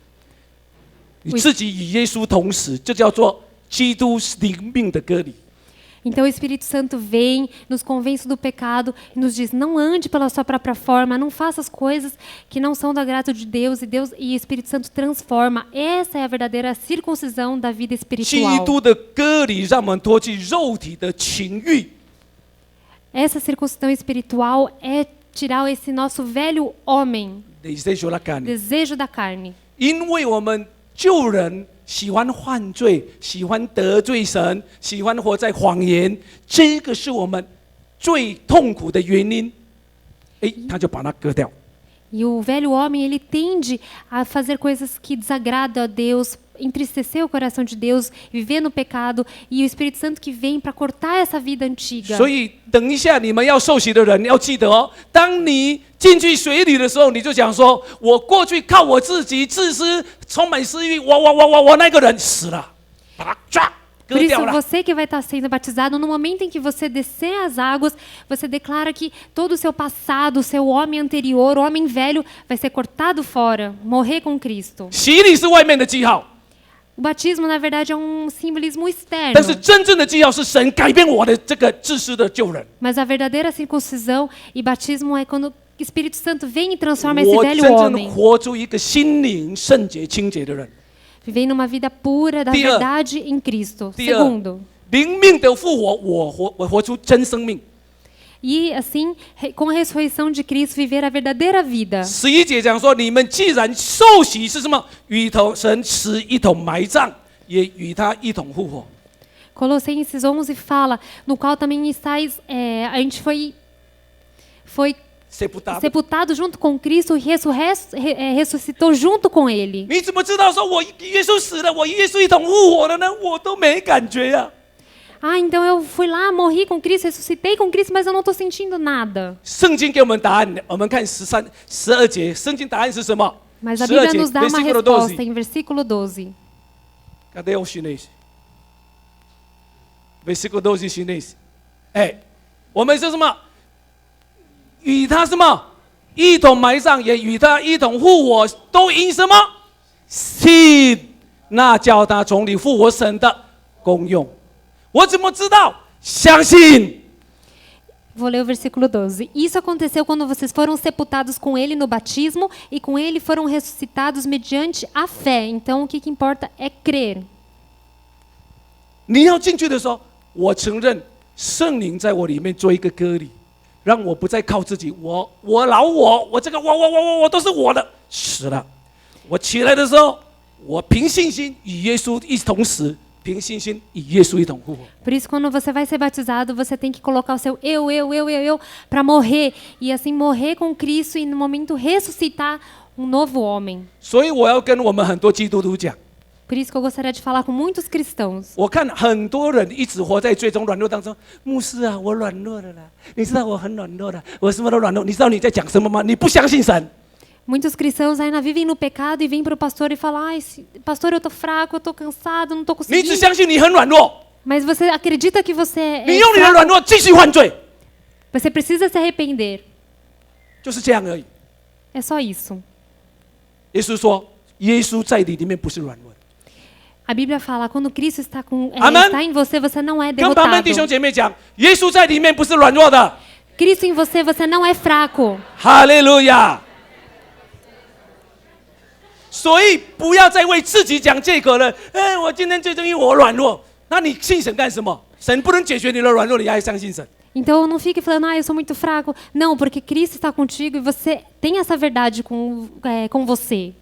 你自己与耶稣同死，这叫做基督灵命的割礼。 Então o Espírito Santo vem, nos convence do pecado e nos diz: não ande pela sua própria forma, não faça as coisas que não são da graça de Deus e o Espírito Santo transforma. Essa é a verdadeira circuncisão da vida 基 espiritual. 督的割礼让我们脱去肉体的情欲。 Essa circuncisão espiritual é tirar esse nosso velho homem, desejo da carne. 因为我们旧人喜欢犯罪，喜欢得罪神，喜欢活在谎言，这个是我们最痛苦的原因。他就把它割掉。 E o velho homem, ele tende a fazer coisas que desagradam a Deus, entristecer o coração de Deus, viver no pecado, e o Espírito Santo que vem para cortar essa vida antiga. 所以等一下你们要受洗的人要记得哦，当你进去水里的时候，你就讲说：我过去靠我自己自私，充满私欲，我那个人死了，把他抓。 Por isso, você que vai estar sendo batizado, no momento em que você descer as águas, você declara que todo o seu passado, o seu homem anterior, o homem velho, vai ser cortado fora, morrer com Cristo. 洗礼是外面的记号， O batismo, na verdade, é um simbolismo externo. 但是真正的记号是神改变我的这个自私的旧人。 Mas a verdadeira circuncisão e batismo é quando o Espírito Santo vem e transforma esse 我 velho 真正 homem. 活出一个心灵圣洁清洁的人。 Vivendo numa vida pura da 第二， verdade em Cristo. 第二， Segundo, 灵命的复活，我活出真生命。 e assim, com a ressurreição de Cristo, viver a verdadeira vida. 11节讲说，你们既然受洗是什么？与神死一同埋葬，也与他一同复活。 Colossenses 11 fala, no qual também estáis, a gente foi sepultado junto com Cristo e ressuscitou junto com Ele. 你怎么知道说我耶稣死了，我与耶稣一同复活了呢？我都没感觉呀、Ah, então eu fui lá, morri com Cristo, ressuscitei com Cristo, mas eu não estou sentindo nada. 圣经给我们答案，我们看13、12节，圣经答案是什么？ Mas a Bíblia nos dá uma versículo resposta 12. em versículo 12. Cadê o chinês? Versículo 12 chinês. 我们是什么？与他什么一同埋葬，也与他一同复活，都因什么？信那叫他从里复活神的功用。我怎么知道？相信。 Vou ler o versículo 12. Isso aconteceu quando vocês foram sepultados com ele no batismo e com ele foram ressuscitados mediante a fé. Então, o que importa é crer. 你要进去的时候，我承认圣灵在我里面做一个割礼，让我不再靠自己。我这个我都是我的，死了。我起来的时候，我凭信心与耶稣一同死。 凭信心与耶稣一同复活。 Por isso, quando você vai ser batizado, você tem que colocar o seu eu para morrer. E assim morrer com Cristo e no momento ressuscitar um novo homem. 所以我要跟我们很多基督徒讲。 Por isso que eu gostaria de falar com muitos cristãos. 我看很多人一直活在最终软弱当中。牧师啊，我软弱了啦，你知道我很软弱的，我什么都软弱。你知道你在讲什么吗？你不相信神。 Muitos cristãos ainda vivem no pecado e vêm para o pastor e falam: ai, pastor, eu estou fraco, eu estou cansado, não estou 你只 conseguindo. 相信你很软弱， Mas você acredita que você é 你用你的 fraco? 软弱继续犯罪， Você precisa se arrepender. 就是这样而已。 É só isso. 耶稣说，耶稣在你里面不是软弱的。 A Bíblia fala: quando Cristo está, Amém? está em você, você não é 跟旁边 derrotado. 弟兄姐妹讲，耶稣在里面不是软弱的。 Cristo em você, você não é fraco. 哈利路亚！所以不要再为自己讲借口了。我今天最终因为我软弱，那你信神干什么？神不能解决你的软弱，你还相信神？ Então não fique falando: eu sou muito fraco. Não, porque Cristo está contigo e você tem essa verdade com você.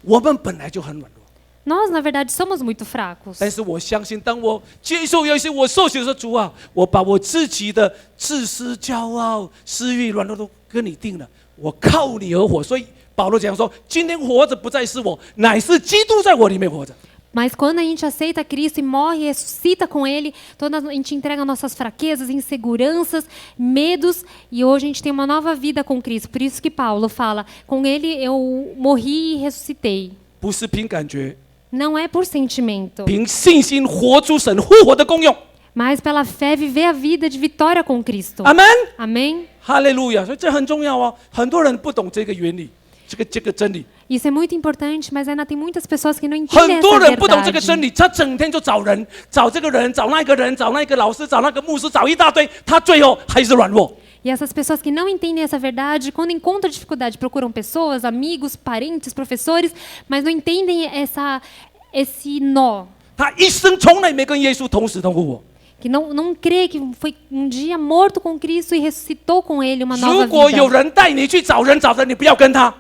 我们本来就很软弱， Nós, na verdade, somos muito fracos. 但是我相信，当我接受耶稣，我受洗的时候，主啊，我把我自己的自私、骄傲、私欲、软弱都跟你定了，我靠你而活。所以保罗讲说，今天活着不再是我，乃是基督在我里面活着。 Mas quando a gente aceita Cristo e morre e ressuscita com Ele, a gente entrega nossas fraquezas, inseguranças, medos, e hoje a gente tem uma nova vida com Cristo. Por isso que Paulo fala: com Ele eu morri e ressuscitei. 不是凭感觉， Não é por sentimento, 凭信心活出神复活的功用。 mas pela fé viver a vida de vitória com Cristo. 阿门， Amém? 哈利路亚！所以这很重要哦，很多人不懂这个原理，这个真理。 Isso é muito importante, mas ainda tem muitas pessoas que não entendem 很多 essa 人不懂这个真 verdade. 理，他整天就找人，找这个人，找那个人，找那个老师，找那个牧师，找一大堆，他最后还是软弱。 E essas pessoas que não entendem essa verdade, quando encontram dificuldade, procuram pessoas, amigos, parentes, professores, mas não entendem esse nó. 他一生从来没跟耶稣同死同复活。 Que não crê que foi um dia morto com Cristo e ressuscitou com Ele uma 如 nova 果有 vida. 人带你去找人，你不要跟他。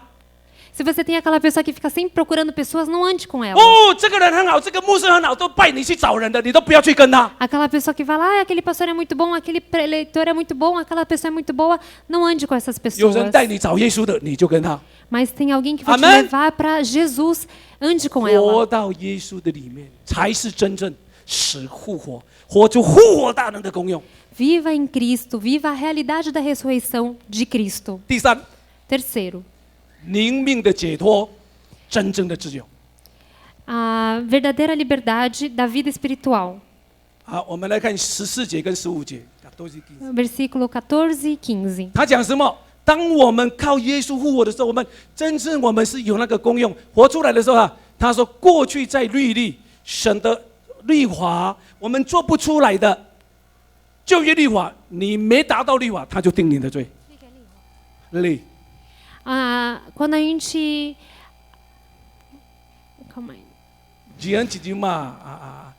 Se você tem aquela pessoa que fica sempre procurando pessoas, não ande com ela. 哦，这个人很好，这个牧师很好，都拜你去找人的，你都不要去跟他。 Aquela pessoa que fala: ah, aquele pastor é muito bom, aquele preletor é muito bom, aquela pessoa é muito boa, não ande com essas 有 pessoas. 人带你找耶稣的，你就跟他。 Mas tem alguém que vai te Amém? levar para Jesus, ande com 活 ela. 到耶稣的里面，才是真正使复活，活出复活大能的功用。 Viva em Cristo, viva a realidade da ressurreição de Cristo. 第三， Terceiro, 灵命的解脱，真正的自由。 a verdadeira liberdade da vida espiritual. 好，我们来看14节跟15节。Versículo 14 e 15. 他讲什么？当我们靠耶稣复活的时候，我们是有那个功用。活出来的时候啊，他说过去在律例神的律法，我们做不出来的旧约律法，你没达到律法，他就定你的罪。律。 Quando a gente. Calma aí. Diante de uma.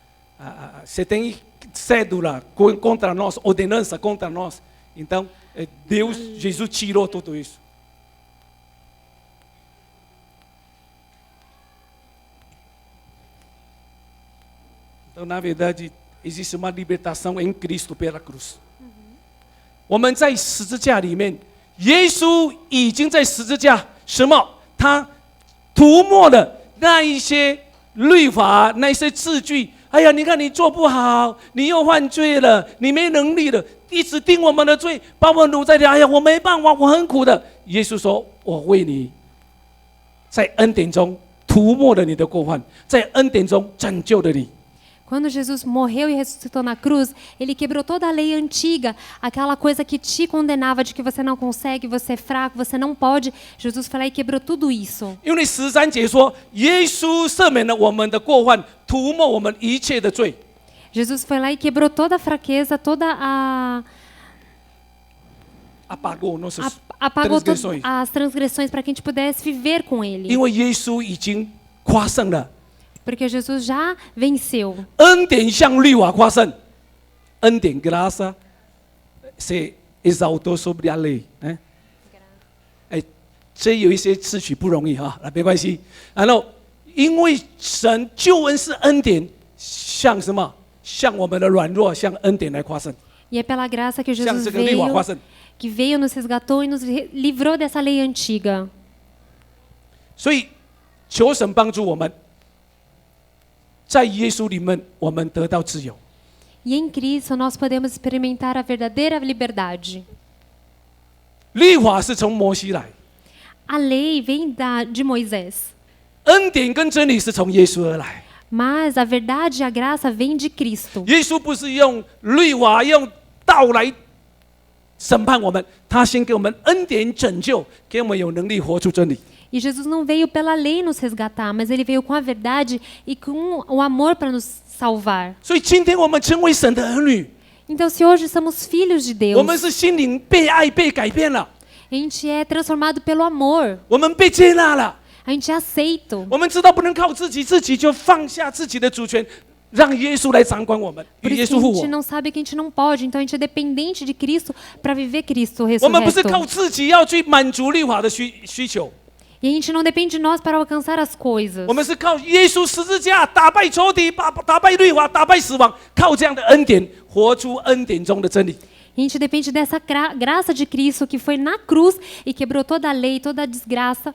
Você tem cédula contra nós, ordenança contra nós. Então, Deus, Jesus tirou tudo isso. Então, na verdade, existe uma libertação em Cristo pela cruz. 我们在十字架里面，耶稣已经在十字架什么？他涂抹了那一些律法，那些字句。哎呀，你看你做不好，你又犯罪了，你没能力了，一直定我们的罪，把我们掳在里。哎呀，我没办法，我很苦的。耶稣说：“我为你，在恩典中涂抹了你的过犯，在恩典中拯救了你。” Quando Jesus morreu e ressuscitou na cruz, ele quebrou toda a lei antiga, aquela coisa que te condenava de que você não consegue, você é fraco, você não pode. Jesus foi lá e quebrou tudo isso. 因为13节说，耶稣赦免了我们的过犯，涂抹我们一切的罪。Jesus foi lá e quebrou toda a fraqueza, toda apagou nossas apagou todas transgressões. as transgressões para que a gente pudesse viver com Ele. 因为耶稣已经夸胜了， Porque Jesus já venceu. 恩典向律法夸胜，恩典 graça se exaltou sobre a lei， 哎，这有一些词曲不容易哈，那没关系。然后，因为神救恩是恩典，向什么？向我们的软弱，向恩典来夸胜， E é pela graça que 向 Jesus 这个律法夸 veio, 胜。 que veio, nos resgatou e nos livrou dessa lei antiga. 所以，求神帮助我们，在耶稣里面，我们得到自由。 E em Cristo nós podemos experimentar a verdadeira liberdade. 律法是从摩西来， A lei vem de Moisés, 恩典跟真理是从耶稣而来。 mas a verdade e a graça vêm de Cristo. 耶稣不是用律法、用道来审判我们，他先给我们恩典拯救，给我们有能力活出真理。 E Jesus não veio pela lei nos resgatar, mas ele veio com a verdade e com o amor para nos salvar. 所以今天我们成为神的儿女， Então, se hoje somos filhos de 我 Deus, 们是心灵被爱、被改变了， a gente é transformado pelo amor, 我们被接纳了。 a gente é aceito. 我们知道不能靠自己，自己就放下自己的主权，让耶稣来掌管我们， Por 与耶 isso 稣 que 复 a gente 活。 não sabe que a gente não pode, então a gente é dependente de Cristo para viver Cristo 我们不是靠 ressurreto. 自己要去满足律法的需求， E a gente não depende de nós para alcançar as coisas. 我们是靠耶稣十字架打败仇敌，打败律法，打败死亡，靠这样的恩典活出恩典中的真理。 A gente depende dessa graça de Cristo que foi na cruz e quebrou toda a lei, toda a desgraça,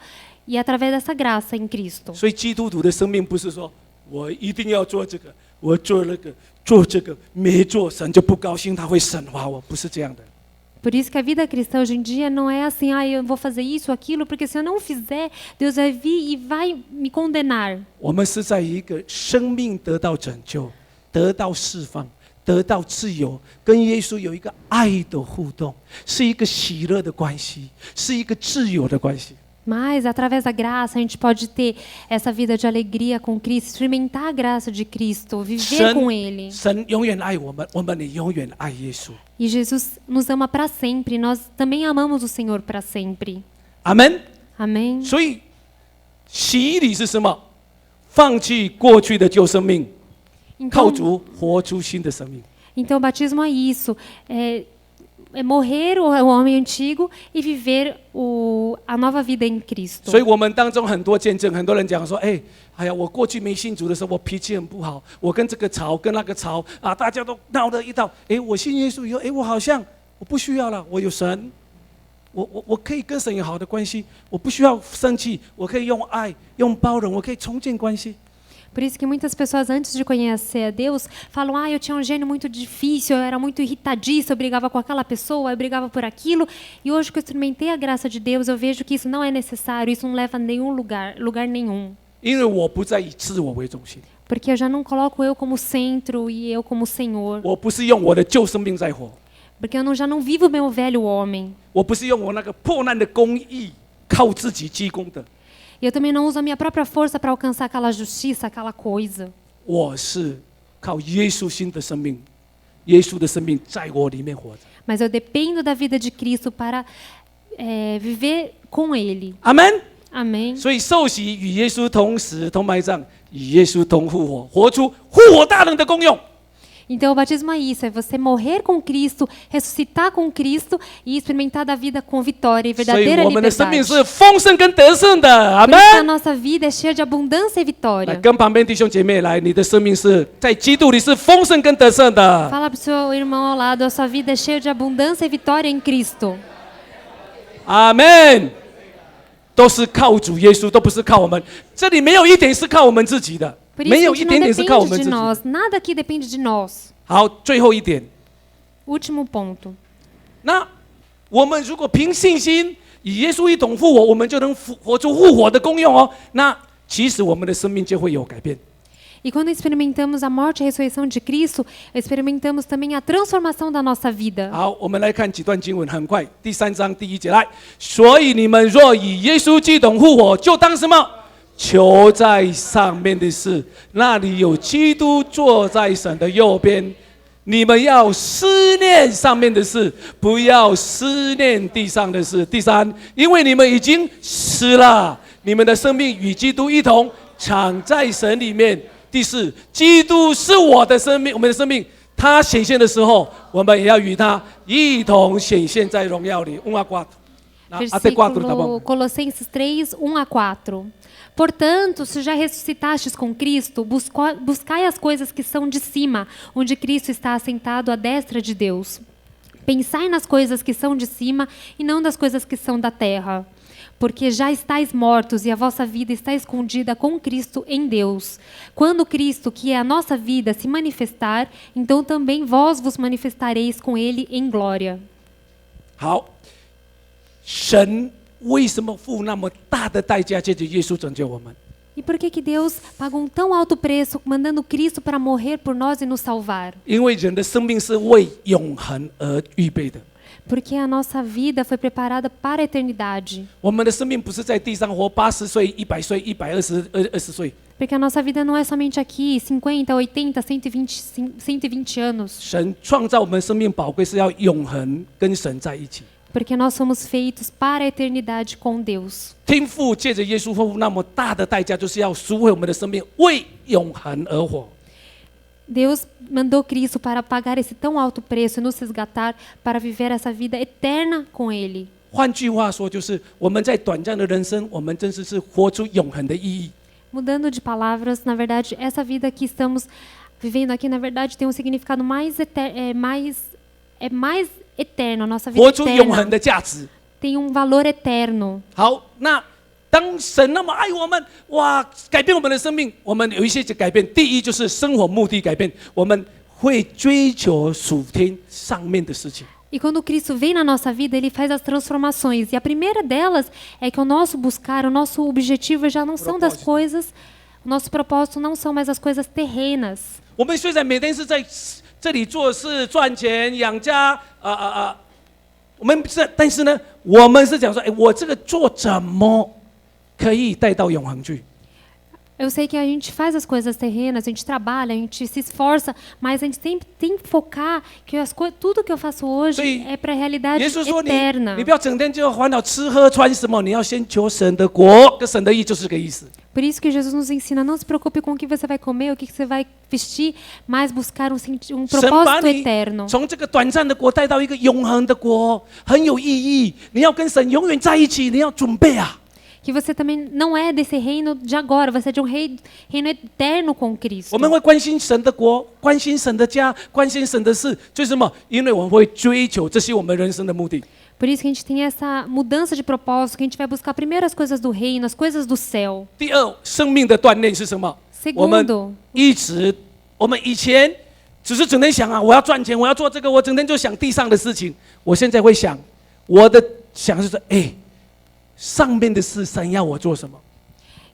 e através dessa graça em Cristo. 所以基督徒的生命不是说我一定要做这个，我做那个，做这个没做神就不高兴，他会审罚我，不是这样的。 Por isso que a vida cristã hoje em dia não é assim, eu vou fazer isso, aquilo, porque se eu não fizer, Deus vai vir e vai me condenar. 我们是在一个生命得到拯救、得到释放、得到自由，跟耶稣有一个爱的互动，是一个喜乐的关系，是一个自由的关系。 Mas, através da graça, a gente pode ter essa vida de alegria com Cristo, experimentar a graça de Cristo, viver com Ele. 神永远爱我们，我们也永远爱耶稣。 E Jesus nos ama para sempre, nós também amamos o Senhor para sempre. 阿门。 Amém? 所以洗礼是什么？放弃过去的旧生命，靠 Então, 主活出新的生命。 então o batismo é isso, é morrer o homem antigo e viver a nova vida em Cristo. 所以我们当中很多见证，很多人讲说：“哎呀，我过去没信主的时候，我脾气很不好，我跟这个吵，跟那个吵啊，大家都闹得一道。我信耶稣以后，我好像我不需要了，我有神，我可以跟神有好的关系，我不需要生气，我可以用爱、用包容，我可以重建关系。” Por isso que muitas pessoas, antes de conhecer a Deus, falam: eu tinha um gênio muito difícil, eu era muito irritadiça, eu brigava com aquela pessoa, eu brigava por aquilo. E hoje que eu experimentei a graça de Deus, eu vejo que isso não é necessário, isso não leva a nenhum lugar nenhum. 因为我不再以自我为中心， Porque eu já não coloco eu como centro e eu como Senhor. 我不是用我的旧生命在活， Porque eu já não vivo o meu velho homem. 我不是用我那个破烂的公义靠自己积功的， E eu também não uso a minha própria força para alcançar aquela justiça, aquela coisa. 我是靠耶稣新的生命，耶稣的生命在我里面活着。 Mas eu dependo da vida de Cristo para viver com Ele. 阿门。 Amém? 所以受洗与耶稣同死、同埋葬，与耶稣同复活，活出复活大能的功用。 Então o batismo é isso, é você morrer com Cristo, ressuscitar com Cristo e experimentar da vida com vitória e 所以 verdadeira 我们的生命 liberdade. 是丰盛跟得胜的，阿 Por 门 isso que a nossa vida é cheia de abundância e 来 vitória. 跟旁边弟兄姐妹来，你的生命是在基督里是丰盛跟得胜的。 Fala para o seu irmão ao lado, a sua vida é cheia de abundância e vitória em Cristo. 阿门。都是靠主耶稣，都不是靠我们。这里没有一点是靠我们自己的， Por isso 没 que a 有一 gente 点 não 点是靠我们 depende 自 de 己。 nós, nada aqui depende de nós. 好，最后一点， Último ponto. 那我们如果凭信心与耶稣一同复活，我们就能活出复活的功用哦。那其实我们的生命就会有改变。 E quando experimentamos a morte e a ressurreição de Cristo, experimentamos também a transformação da nossa vida. 好，我们来看几段经文，很快。第3章第1节来，所以你们若与耶稣基督复活，就当什么？求在上面的事，那里有基督坐在神的右边。你们要思念上面的事，不要思念地上的事。第三，因为你们已经死了，你们的生命与基督一同藏在神里面。第四，基督是我的生命，我们的生命，他显现的时候，我们也要与他一同显现在荣耀里。1 a 4。Até 4, tá bom? Versículo Colossenses 3, 1 a 4. Portanto, se já ressuscitastes com Cristo, buscai as coisas que são de cima, onde Cristo está assentado à destra de Deus. Pensai nas coisas que são de cima e não das coisas que são da terra. Porque já estáis mortos e a vossa vida está escondida com Cristo em Deus. Quando Cristo, que é a nossa vida, se manifestar, então também vós vos manifestareis com Ele em glória. 好，神为什么付那么大的代价，借着耶稣拯救我们？ E por que Deus pagou um tão alto preço, mandando Cristo para morrer por nós e nos salvar? 因为人的生命是为永恒而预备的。 Porque a nossa vida foi preparada para a eternidade. 我们的生命不是在地上活80岁、100岁、120岁。 Porque a nossa vida não é somente aqui, 50, 80, 120 anos. 神创造我们生命宝贵，是要永恒跟神在一起。 Porque nós somos feitos para a eternidade com Deus. 天父借着耶稣付那么大的代价，就是要赎回我们的生命，为永恒而活。 Deus mandou Cristo para pagar esse tão alto preço e nos resgatar para viver essa vida eterna com Ele. 换句话说，就是我们在短暂的人生，我们真的是活出永恒的意义。 Mudando de palavras, na verdade, essa vida que estamos vivendo aqui, na verdade, tem um significado mais eterno, a nossa vida 活出永恒 eterna 的价值。 tem um valor eterno. 好，那当神那么爱我们，哇，改变我们的生命，我们有一些改变。第一就是生活目的改变，我们会追求属天上面的事情。 E quando Cristo vem na nossa vida, Ele faz as transformações. E a primeira delas é que o nosso buscar, o nosso objetivo já não são das coisas, o nosso propósito não são mais as coisas terrenas. 我们虽然每天是在这里做事赚钱养家，我们是，但是呢，我们是讲说，哎，我这个做怎么可以带到永恒去？ Eu sei que a gente faz as coisas terrenas, a gente trabalha, a gente se esforça, mas a gente sempre tem que focar que tudo que eu faço hoje é para a realidade 耶稣说 eterna. 你不要整天就烦恼吃喝穿什么，你要先求神的国，跟神的义就是这个意思。 Por isso que Jesus nos ensina, não se preocupe com o que você vai comer, o que você vai vestir, mas buscar um 神 propósito 把你 eterno. 从这个短暂的国带到一个永恒的国，很有意义。你要跟神永远在一起，你要准备啊。 Que você também não é desse reino de agora, você é de um reino eterno com Cristo. 我们会关心神的国，关心神的家，关心神的事，就是什么？因为我们会追求这些我们人生的目的。 Por isso que a gente tem essa mudança de propósito, que a gente vai buscar primeiro as coisas do reino, as coisas do céu. 第二，生命的锻炼是什么？ Segundo 我们以前只是整天想啊，我要赚钱，我要做这个，我整天就想地上的事情。我现在会想，我的想是说，哎。 上面的事，神要我做什么？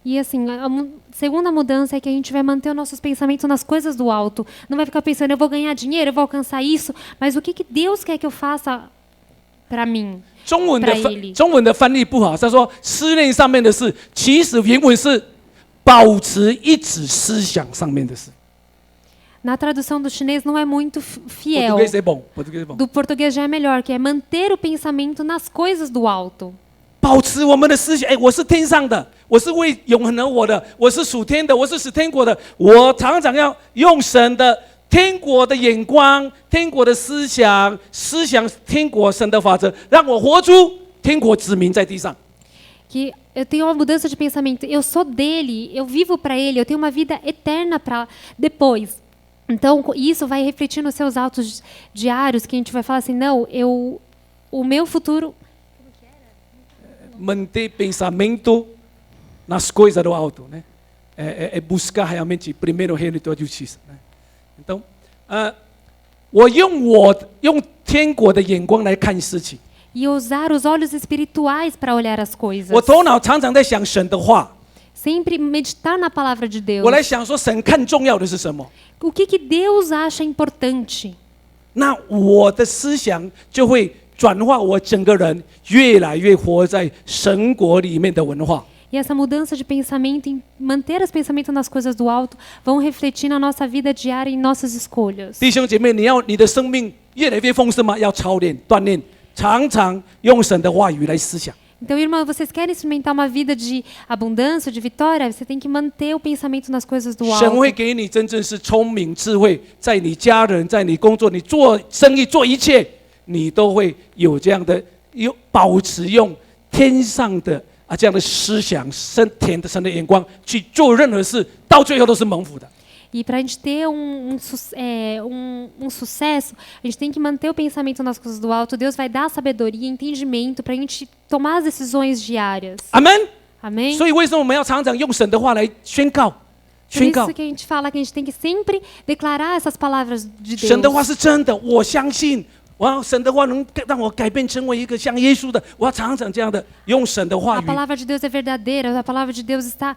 E assim, a segunda mudança é que a gente vai manter os nossos pensamentos nas coisas do alto. Não vai ficar pensando, eu vou ganhar dinheiro, eu vou alcançar isso, mas o que Deus quer que eu faça para mim? 中文的翻译不好，他说思念上面的事，其实原文是保持一直思想上面的事。 Na tradução do chinês não é muito fiel. Português é bom, português é bom. Do português já é melhor, que é manter o pensamento nas coisas do alto. 保持我们的思想，哎，我是天上的，我是为永恒而活的，我是属天的，我是使天国的。我常常要用神的天国的眼光、天国的思想天国神的法则，让我活出天国子民在地上。 Que eu tenho uma mudança de pensamento. Eu sou dele, eu vivo para ele, eu tenho uma vida eterna para depois. Então, isso vai refletir nos seus atos diários, que a gente vai falar assim, não, o meu futuro... Manter pensamento nas coisas do alto, né? É buscar realmente primeiro o reino da justiça, né? Então, 我用天国的眼光来看事情。 E usar os olhos espirituais para olhar as coisas. 我头脑常常在想神的话。 Sempre meditar na palavra de Deus. 我来想说神看重要的是什么？ O que Deus acha importante? 那我的思想就会转化我整个人越来越活在神国里面的文化。E essa mudança de pensamento, em manter os pensamentos nas coisas do alto, vão refletir na nossa vida diária e em nossas escolhas. 弟兄姐妹，你的生命越来越丰盛吗？要操练、锻炼，常常用神的话语来思想。 Então, irmão, vocês querem experimentar uma vida de abundância, de vitória? Você tem que manter o pensamento nas coisas do 神会 alto. 给你真正是聪明智慧，在你家人，在你工作，你做生意做一切，你都会有这样的保持用天上的这样的思想、神的眼光去做任何事，到最后都是蒙福的。 E para a gente ter sucesso, a gente tem que manter o pensamento nas coisas do alto. Deus vai dar sabedoria, entendimento para a gente tomar as decisões diárias. 阿门。 Amém? 所以为什么我们要常常用神的话来宣告？ Por 宣告 isso que a gente fala que a gente tem que sempre declarar essas palavras de 神的话 Deus. 是真的，我相信。神的话能让我改变成为一个像耶稣的，我要常常这样的用神的话 A 语。 palavra de Deus é verdadeira, a palavra de Deus está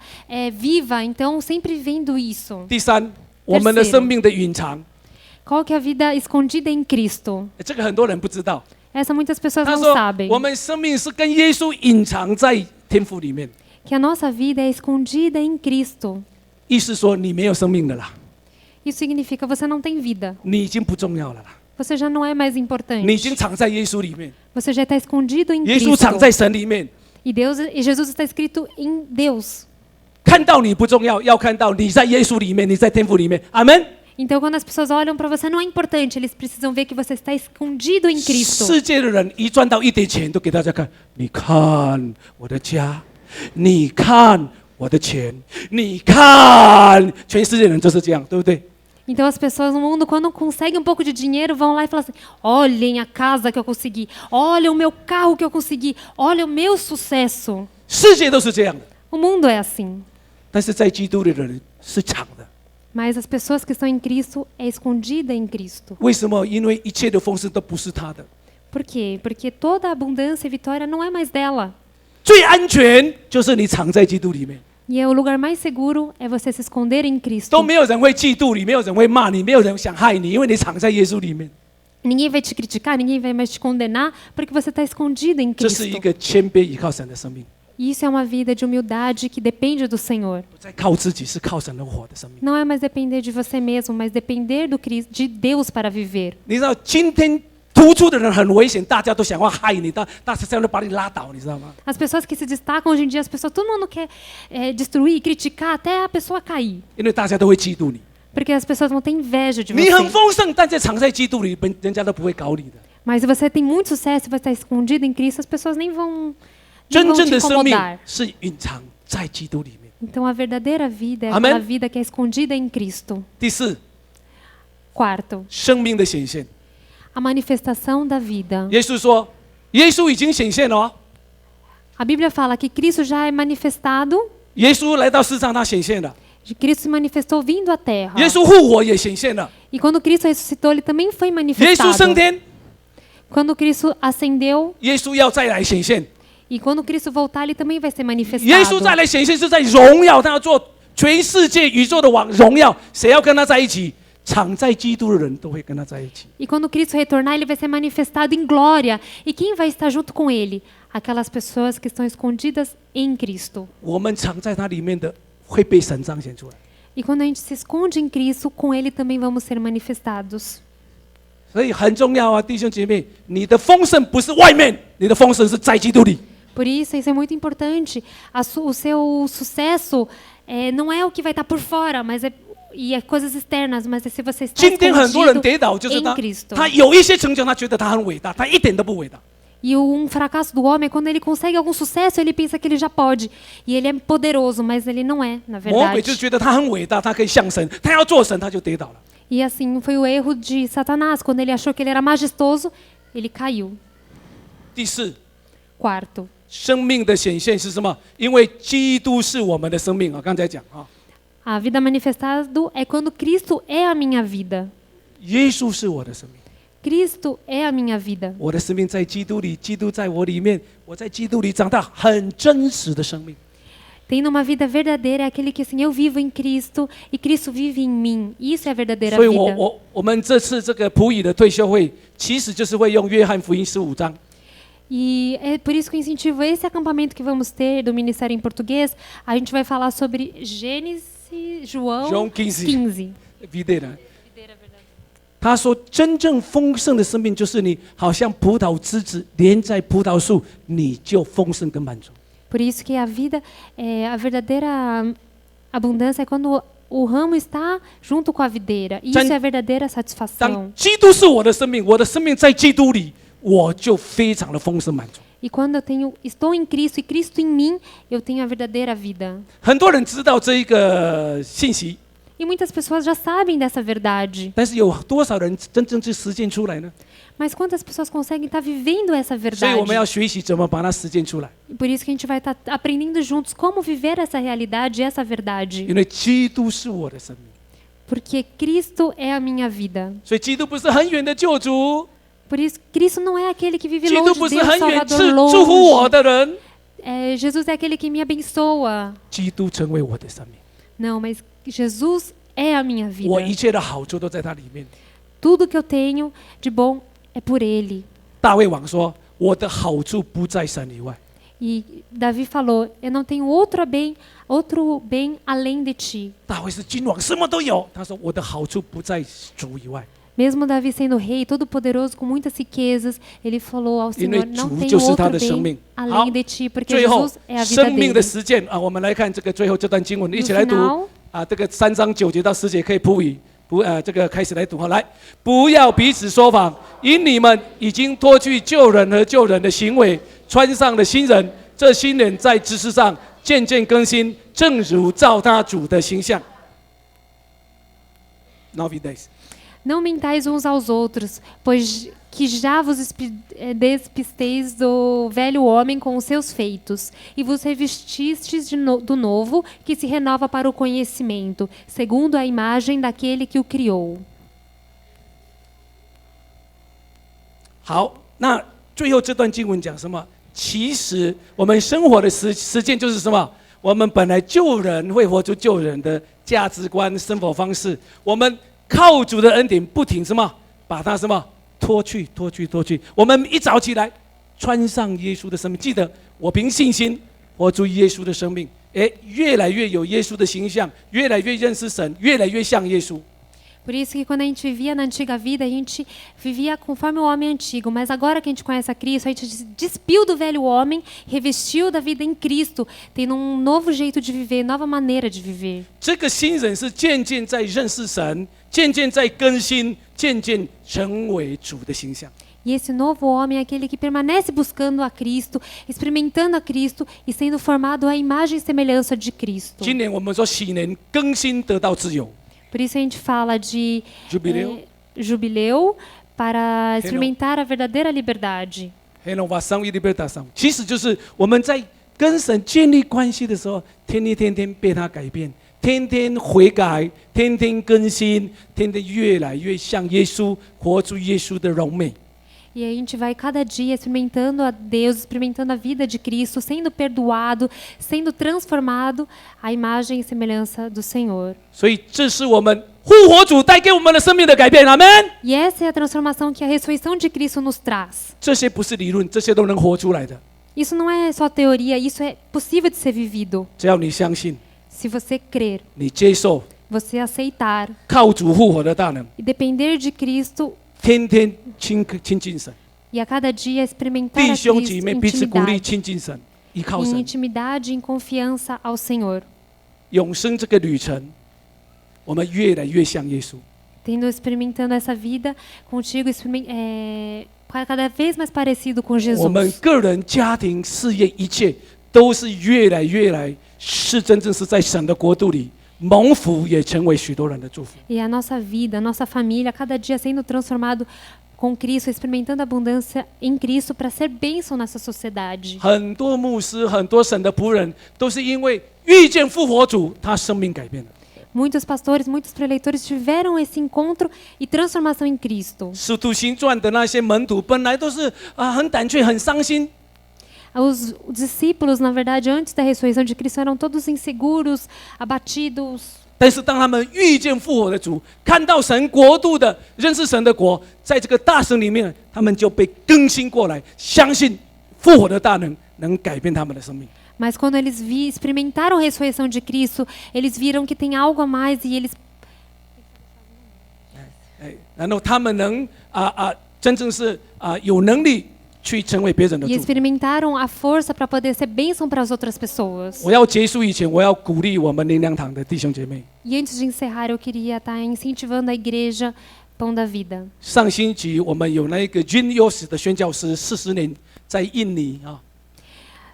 viva, então sempre vendo isso. 第三，我们的生命的隐藏， Qual que é a vida escondida em Cristo? 这个很多人不知道。 Essa muitas pessoas 他 não 说 sabem. 我们生命是跟耶稣隐藏在天父里面， Que a nossa vida é escondida em Cristo. 意思说你没有生命的啦， Isso significa você não tem vida. 你已经不重要了啦， Você já não é mais 你已 importante. 经藏在耶稣里面， Você já está escondido em 耶稣 Cristo. 藏在神里面。 E Jesus está escrito em Deus. 看到你不重要，要看到你在耶稣里面，你在天父里面。阿门。 Então, quando as pessoas olham para você, não é importante. Eles precisam ver que você está escondido em Cristo. 世界的人一赚到一点钱，都给大家看，你看我的家，你看我的钱，你看，全世界人就是这样，对不对？ Então, as pessoas no mundo, quando conseguem um pouco de dinheiro, vão lá e falam assim: olhem a casa que eu consegui, olha o meu carro que eu consegui, olha o meu sucesso. 世界都是这样的， O mundo é assim. 但是在基督里的人是藏的。 Mas as pessoas que estão em Cristo é escondida em Cristo. 为什么？因为一切的丰盛都不是他的。 Por quê? Porque toda a abundância e vitória não é mais dela. 最安全就是你藏在基督里面， E o lugar mais seguro é você se esconder em 都 Cristo. 没有人会嫉妒你，没有人会骂你，没有人想害你，因为你藏在耶稣里面。 Ninguém vai te criticar, ninguém vai mais te condenar, porque você está escondido em 这是一 Cristo. 个谦卑依靠神的生命， E isso é uma vida de humildade que depende do Senhor. 不再靠自己，是靠神而活的生命。 Não é mais depender de você mesmo, mas depender de Deus para viver. 你知道今天突出的人很危险，大家都想要害你，大家想要把你拉倒，你知道吗？ As pessoas que se destacam hoje em dia, todo mundo quer destruir, criticar até a pessoa cair. 因为大家都会嫉妒你。 Porque as pessoas vão ter inveja de 你很 você. 丰盛，但是藏在基督里，人家都不会搞你的。 Mas se você tem muito sucesso e vai estar escondido em Cristo, as pessoas nem vão 真 te 正的生命 incomodar. 是隐藏在基督里面。 Então a verdadeira vida é Amém? aquela vida que é escondida em Cristo. 第四， Quarto, 生命的显现。 a manifestação da vida. 耶稣说，耶稣已经显现了哦。 A Bíblia fala que Cristo já é manifestado, 耶稣来到世上，他显现了； Cristo se manifestou vindo à terra. 耶稣复活也显现了； E quando Cristo ressuscitou, ele também foi 耶稣 manifestado. 升天， Quando Cristo ascendeu 耶稣要再来显现。 e quando Cristo voltar, ele também vai ser 耶稣再 manifestado. 来显现是在荣耀，他要做全世界宇宙的王，荣耀。谁要跟他在一起？藏在基督的人都会跟他在一起。 E quando Cristo retornar, ele vai ser manifestado em glória. E quem vai estar junto com ele? Aquelas pessoas que estão escondidas em Cristo. 我们藏在他里面的会被神彰显出来。 E quando a gente se esconde em Cristo, com ele também vamos ser manifestados. 所以很重要啊，弟兄姐妹，你的丰盛不是外面，你的丰盛是在基督里。 Por isso é muito importante. O seu sucesso não é o que vai estar por fora, mas é coisas externas, mas é se você está 今天很多人跌倒， escondido 就是 em 他 Cristo. 他有一些成就，他觉得他很伟大，他一点都不伟大。 E um fracasso do homem é quando ele consegue algum sucesso, ele pensa que ele já pode. E ele é poderoso, mas ele não é, na 魔鬼就 verdade. 觉得他很伟大，他可以像神，他要做神，他就跌倒了。 E assim foi o erro de Satanás. Quando ele achou que ele era majestoso, ele caiu. 第四， Quarto, 生命的显现是什么？因为基督是我们的生命啊，刚才讲啊， a vida manifestada é quando Cristo é a minha vida. 耶稣是我的生命， Cristo é a minha vida. 我的生命在基督里，基督在我里面，我在基督里长大，很真实的生命。 Tendo uma vida verdadeira é aquele que assim, eu vivo em Cristo e Cristo vive em mim. Isso é a verdadeira 所以 vida. 我们这次这个普语的退休会，其实就是会用约翰福音15章。E é por isso que eu incentivo esse acampamento que vamos ter do Ministério em Português. A gente vai falar sobre Gênesis, João João 15 15. videira。他说：“真正丰盛的生命，就是你好像葡萄枝子连在葡萄树，你就丰盛跟满足。 Por isso que a vida, a verdadeira abundância é quando o ramo está junto com a videira. Isso é a verdadeira satisfação. 当基督是我的生命，我的生命在基督里，我就非常的丰盛满足。 E quando estou em Cristo e Cristo em mim, eu tenho a verdadeira vida. 很多人知道这一个信息， E muitas pessoas já sabem dessa verdade. 但是有多少人真正去实践出来呢？ Mas quantas pessoas conseguem estar vivendo essa 所以我们 verdade? 要学习怎么把它实践出来， E por isso que a gente vai estar aprendendo juntos como viver essa realidade, essa verdade. 因为基督是我的生命， Porque Cristo é a minha vida. 所以基督不是很远的救主， Por isso, Cristo não é aquele que vive 基督 longe 不 de 是 Deus, 很远 Salvador 祝福我 longe. 的人， Jesus é aquele que me abençoa. 基督成为我的生命， Não, mas Jesus é a minha 我 vida. 一切的好处都在它里面。 Tudo que eu tenho de bom é por Ele. 大卫王说：“我的好处不在神以外。” E Davi falou: Eu não tenho outro bem além de ti. 大卫是君王，什么都有。他说：“我的好处不在主以外， Mesmo Davi sendo rei, todo-poderoso, com muitas riquezas, ele falou ao 因为 Senhor: Não 主 tenho 就是他 outro 的生 bem 命。” além de ti, porque 最后 Jesus é a vida 生命的 dele. 实践啊，我们来看这个最后这段经文，一起 No 来读 final, 啊。这个3章9节到10节可以铺语，这个开始来读哈。来，不要彼此说谎，因你们已经脱去旧人和旧人的行为，穿上了新人。这新人在知识上渐渐更新，正如照他主的形象。9 e 10。 não mentais uns aos outros, pois que já vos despisteis do velho homem com os seus feitos, e vos revestistes do novo, que se renova para o conhecimento, segundo a imagem daquele que o criou. 好，那最后这段经文讲什么？其实我们生活的实践就是什么？我们本来救人会活出救人的价值观、生活方式。我们靠主的恩典，不停什么，把它什么脱去。我们一早起来，穿上耶稣的生命。记得，我凭信心活出耶稣的生命。越来越有耶稣的形象，越来越认识神，越来越像耶稣。 Por isso que quando a gente vivia na antiga vida, a gente vivia conforme o homem antigo. Mas agora que a gente conhece a Cristo, a gente se despiu do velho homem, revestiu da vida em Cristo, tendo um novo jeito de viver, nova maneira de viver. 这个新人是渐渐在认识神，渐渐在更新，渐渐成为主的形象。 E esse novo homem é aquele que permanece buscando a Cristo, experimentando a Cristo e sendo formado à imagem e semelhança de Cristo. 今年我们说喜年更新得到自由， Por isso a gente fala de jubileu, jubileu para experimentar a verdadeira liberdade. renovação e libertação，其实就是我们在跟神建立关系的时候，天天被他改变，天天悔改，天天更新，天天越来越像耶稣，活出耶稣的荣美。 E a gente vai cada dia experimentando a Deus, experimentando a vida de Cristo, sendo perdoado, sendo transformado à imagem e semelhança do Senhor. 所以这是我们复活主带给我们的生命的改变，阿门。 E essa é a transformação que a ressurreição de Cristo nos traz. 这些不是理论，这些都能活出来的。 Isso não é só teoria, isso é possível de ser vivido. 只要你相信， Se você crer, 你接受， você aceitar 靠主复活的大能， e depender de Cristo 天天亲近神。 e a cada dia experimentar 弟 a 兄 Cristo 姐 em 妹彼此鼓励， intimidade, 亲近神，依靠 em 神。 intimidade e em confiança ao Senhor. 永生这个旅程，我们越来越像耶稣。 Experimentando essa vida contigo, cada vez mais parecido com 我们 Jesus. 个人、家庭、事业，一切都是越来是真正是在神的国度里蒙福，也成为许多人的祝福。 E a nossa vida, a nossa família, cada dia sendo transformado com Cristo, experimentando a abundância em Cristo para ser bênção nessa sociedade. 很多牧师、很多神的仆人，都是因为遇见复活主，他生命改变了。 Muitos pastores, muitos preleitores tiveram esse encontro e transformação em Cristo. 使徒行传的那些门徒，本来都是很胆怯、很伤心。 Os discípulos, na verdade, antes da ressurreição de Cristo, eram todos inseguros, abatidos. 但是当他们遇见复活的主，看到神国度的认识神的国，在这个大神里面，他们就被更新过来，相信复活的大能能改变他们的生命。 Mas quando eles experimentaram a ressurreição de Cristo, eles viram que tem algo a mais e eles 然后他们能真正是有能力去成为别人的 e 祝福。 experimentaram a força para poder ser bênção para as outras pessoas. 我要结束以前，我要鼓励我们灵粮堂的弟兄姐妹。 E antes de encerrar, eu queria estar incentivando a igreja Pão da Vida. 上星期我们有那个 Jin Yos 的宣教师，40年在印尼啊。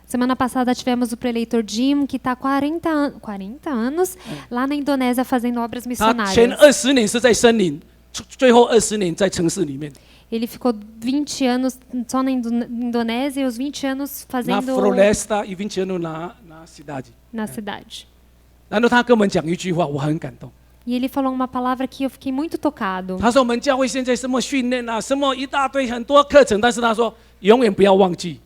Semana passada tivemos o preleitor Jim, que está há 40 anos lá na Indonésia fazendo obras 他前 missionárias. 20年是在森林，最后20年在城市里面。 Ele ficou 20 anos só na Indonésia e os 20 anos na fazendo floresta e 20 anos na cidade. na cidade. 然后他跟我们讲一句话，我很感动。 E ele falou uma palavra que eu fiquei muito tocado. 他说我们教会现在什么训练啊，什么一大堆很多课程，但是他说永远不要忘记。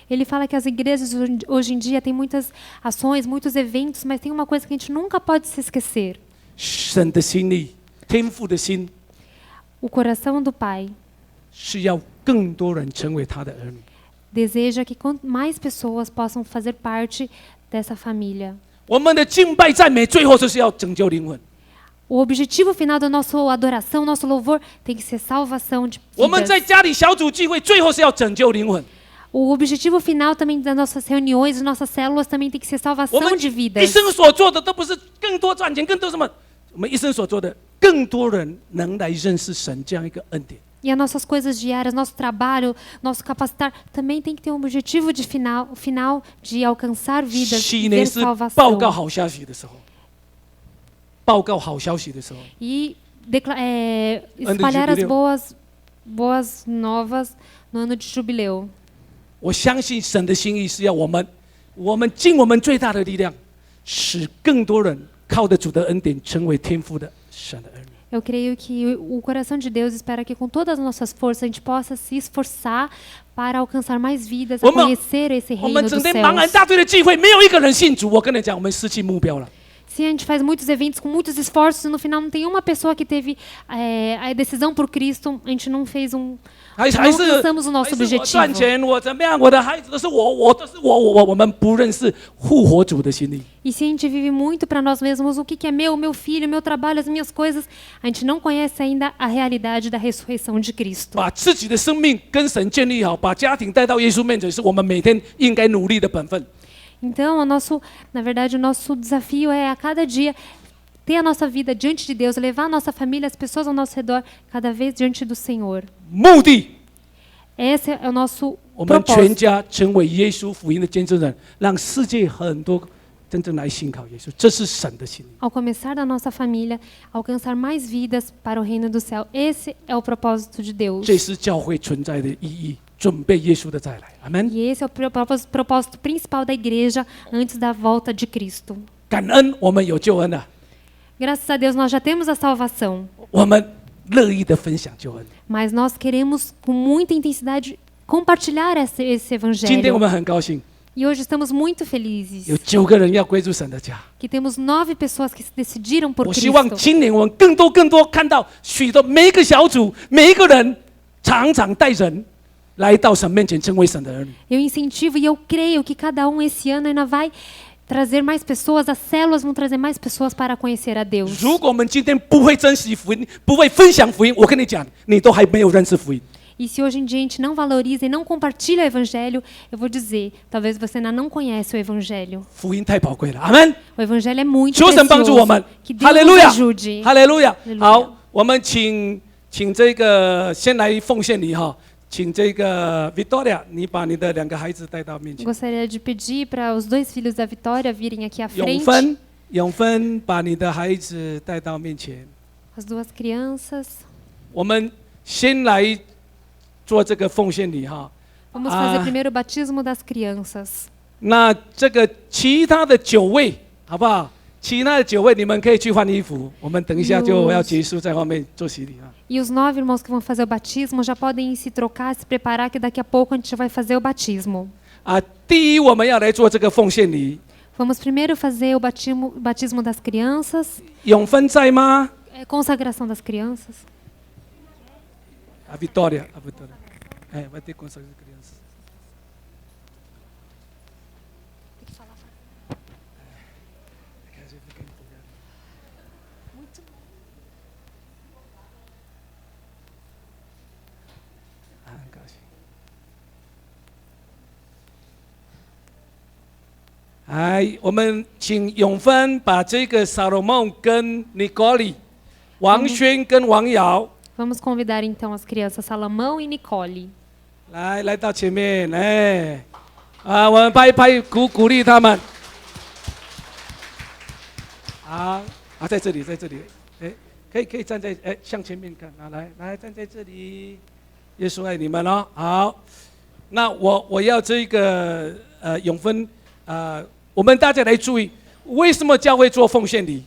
Ele fala que as igrejas hoje em dia têm muitas ações, muitos eventos, mas tem uma coisa que a gente nunca pode se esquecer. 神的心意，天父的心 O coração do Pai 是要更多人成为他的儿女。 deseja que mais pessoas possam fazer parte dessa família. 我们的敬拜赞美最后就是要拯救灵魂。 O objetivo final da nossa adoração, nosso louvor, tem que ser salvação de 我们在 vidas. 家里小组聚会，最后是要拯救灵魂。 O objetivo final também das nossas reuniões, das nossas células, também tem que ser 我 salvação 们 de 一 vidas. 生所做的都不是更多赚钱，更多什么？我们一生所做的，更多人能来认识神这样一个恩典。 E as nossas coisas diárias, nosso trabalho, nosso capacitar, também tem que ter um objetivo de final de alcançar vidas 喜 e 年 ver 是报告 salvação. 好消息的时候，报告好消息的时候， E espalhar as boas novas no ano de jubileu. 我相信神的心意是要我们尽我们最大的力量，使更多人靠着主的恩典成为天父的神的儿女。 Eu creio que o coração de Deus espera que com todas as nossas forças a gente possa se esforçar para alcançar mais vidas, a conhecer esse 我 reino 们 dos 整天忙很 céus. 大堆的聚会，没有一个人信主。我跟你讲，我们失去目标了。 Se a gente faz muitos eventos com muitos esforços e no final não tem uma pessoa que teve a decisão por Cristo, a gente não fez não 还是 alcançamos o nosso 我 objetivo. 赚钱，我怎么样？我的孩子都是我都是我们不认识复活主的心意。 E se a gente vive muito para nós mesmos, o que é meu filho, meu trabalho, as minhas coisas, a gente não conhece ainda a realidade da ressurreição de Cristo. 把自己的生命跟神建立好，把家庭带到耶稣面前，是我们每天应该努力的本分。 Então, na verdade, o nosso desafio é a cada dia ter a nossa vida diante de Deus, levar a nossa família, as pessoas ao nosso redor, cada vez diante do Senhor. 目的， Esse é o nosso 我们全 propósito. 家成为耶稣福音的见证人，让世界很多真正来信靠耶稣，这是神的心意。 Ao começar da nossa família, alcançar mais vidas para o reino do céu. Esse é o propósito de Deus. 这是教会存在的意义，准备耶稣的再来。阿门。 E esse é o propósito principal da igreja antes da volta de Cristo. 感恩我们有救恩了， Graças a Deus nós já temos a salvação, 我们乐意的分享救恩。 mas nós queremos com muita intensidade compartilhar esse 今天我 evangelho. 们很高兴， E hoje estamos muito felizes 有9个人要归入神的家。 que temos 9 pessoas que se decidiram por 我希望 Cristo. 今年我们更多看到许多每一个小组每一个人常常带人来到神面前，成为神的儿女。 Eu incentivo e eu creio que cada esse ano ainda vai trazer mais pessoas, as células vão trazer mais pessoas para conhecer a Deus. 如果我们今天不会珍惜福音，不会分享福音，我跟你讲，你都还没有认识福音。 E se hoje em dia a gente não valoriza e não compartilha o evangelho, eu vou dizer, talvez você ainda não conhece o evangelho. 福音太宝贵了，阿门。 O evangelho é muito 求神帮助我们 precioso. Que， 哈 Deus 利路 nos 亚， ajude. 哈利路亚。 Aleluia 好，我们请这个先来奉献礼哈，请这个 Victoria， 你把你的2个孩子带到面前。 Gostaria de pedir para os 2 filhos da Vitória virem aqui à 永 frente. 芬，把你的孩子带到面前。 As 2 crianças. 我们先来做这个奉献礼哈。 Vamos fazer primeiro o batismo das crianças. 那这个其他的9位，好不好？其他的9位，你们可以去换衣服。我们等一下就要结束，在后面做洗礼啊。 E os 9 irmãos que vão fazer o batismo já podem se trocar, se preparar, que daqui a pouco a gente vai fazer o batismo. 第一，我们要来做这个奉献礼。 Vamos primeiro fazer o batismo das crianças. 永芬在吗？ Consagração das crianças. A Vitória. Vai ter consagração de crianças. 哎，我们请永芬把这个撒罗梦跟尼高里、王轩跟王瑶 Vamos convidar então as crianças Salomão e Nicole. 来到前面，哎，我们拍一拍，鼓励他们。好，在这里，哎，可以站在向前面看，来站在这里，耶稣爱你们哦。好，那我要这个永芬我们大家来注意，为什么教会做奉献礼？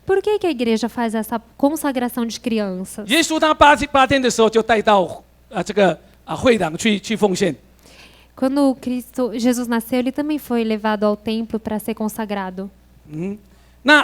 Por que a igreja faz essa consagração de crianças? 耶稣他8天的时候就带到这个会堂去奉献。 Quando Jesus nasceu, ele também foi levado ao templo para ser consagrado. 那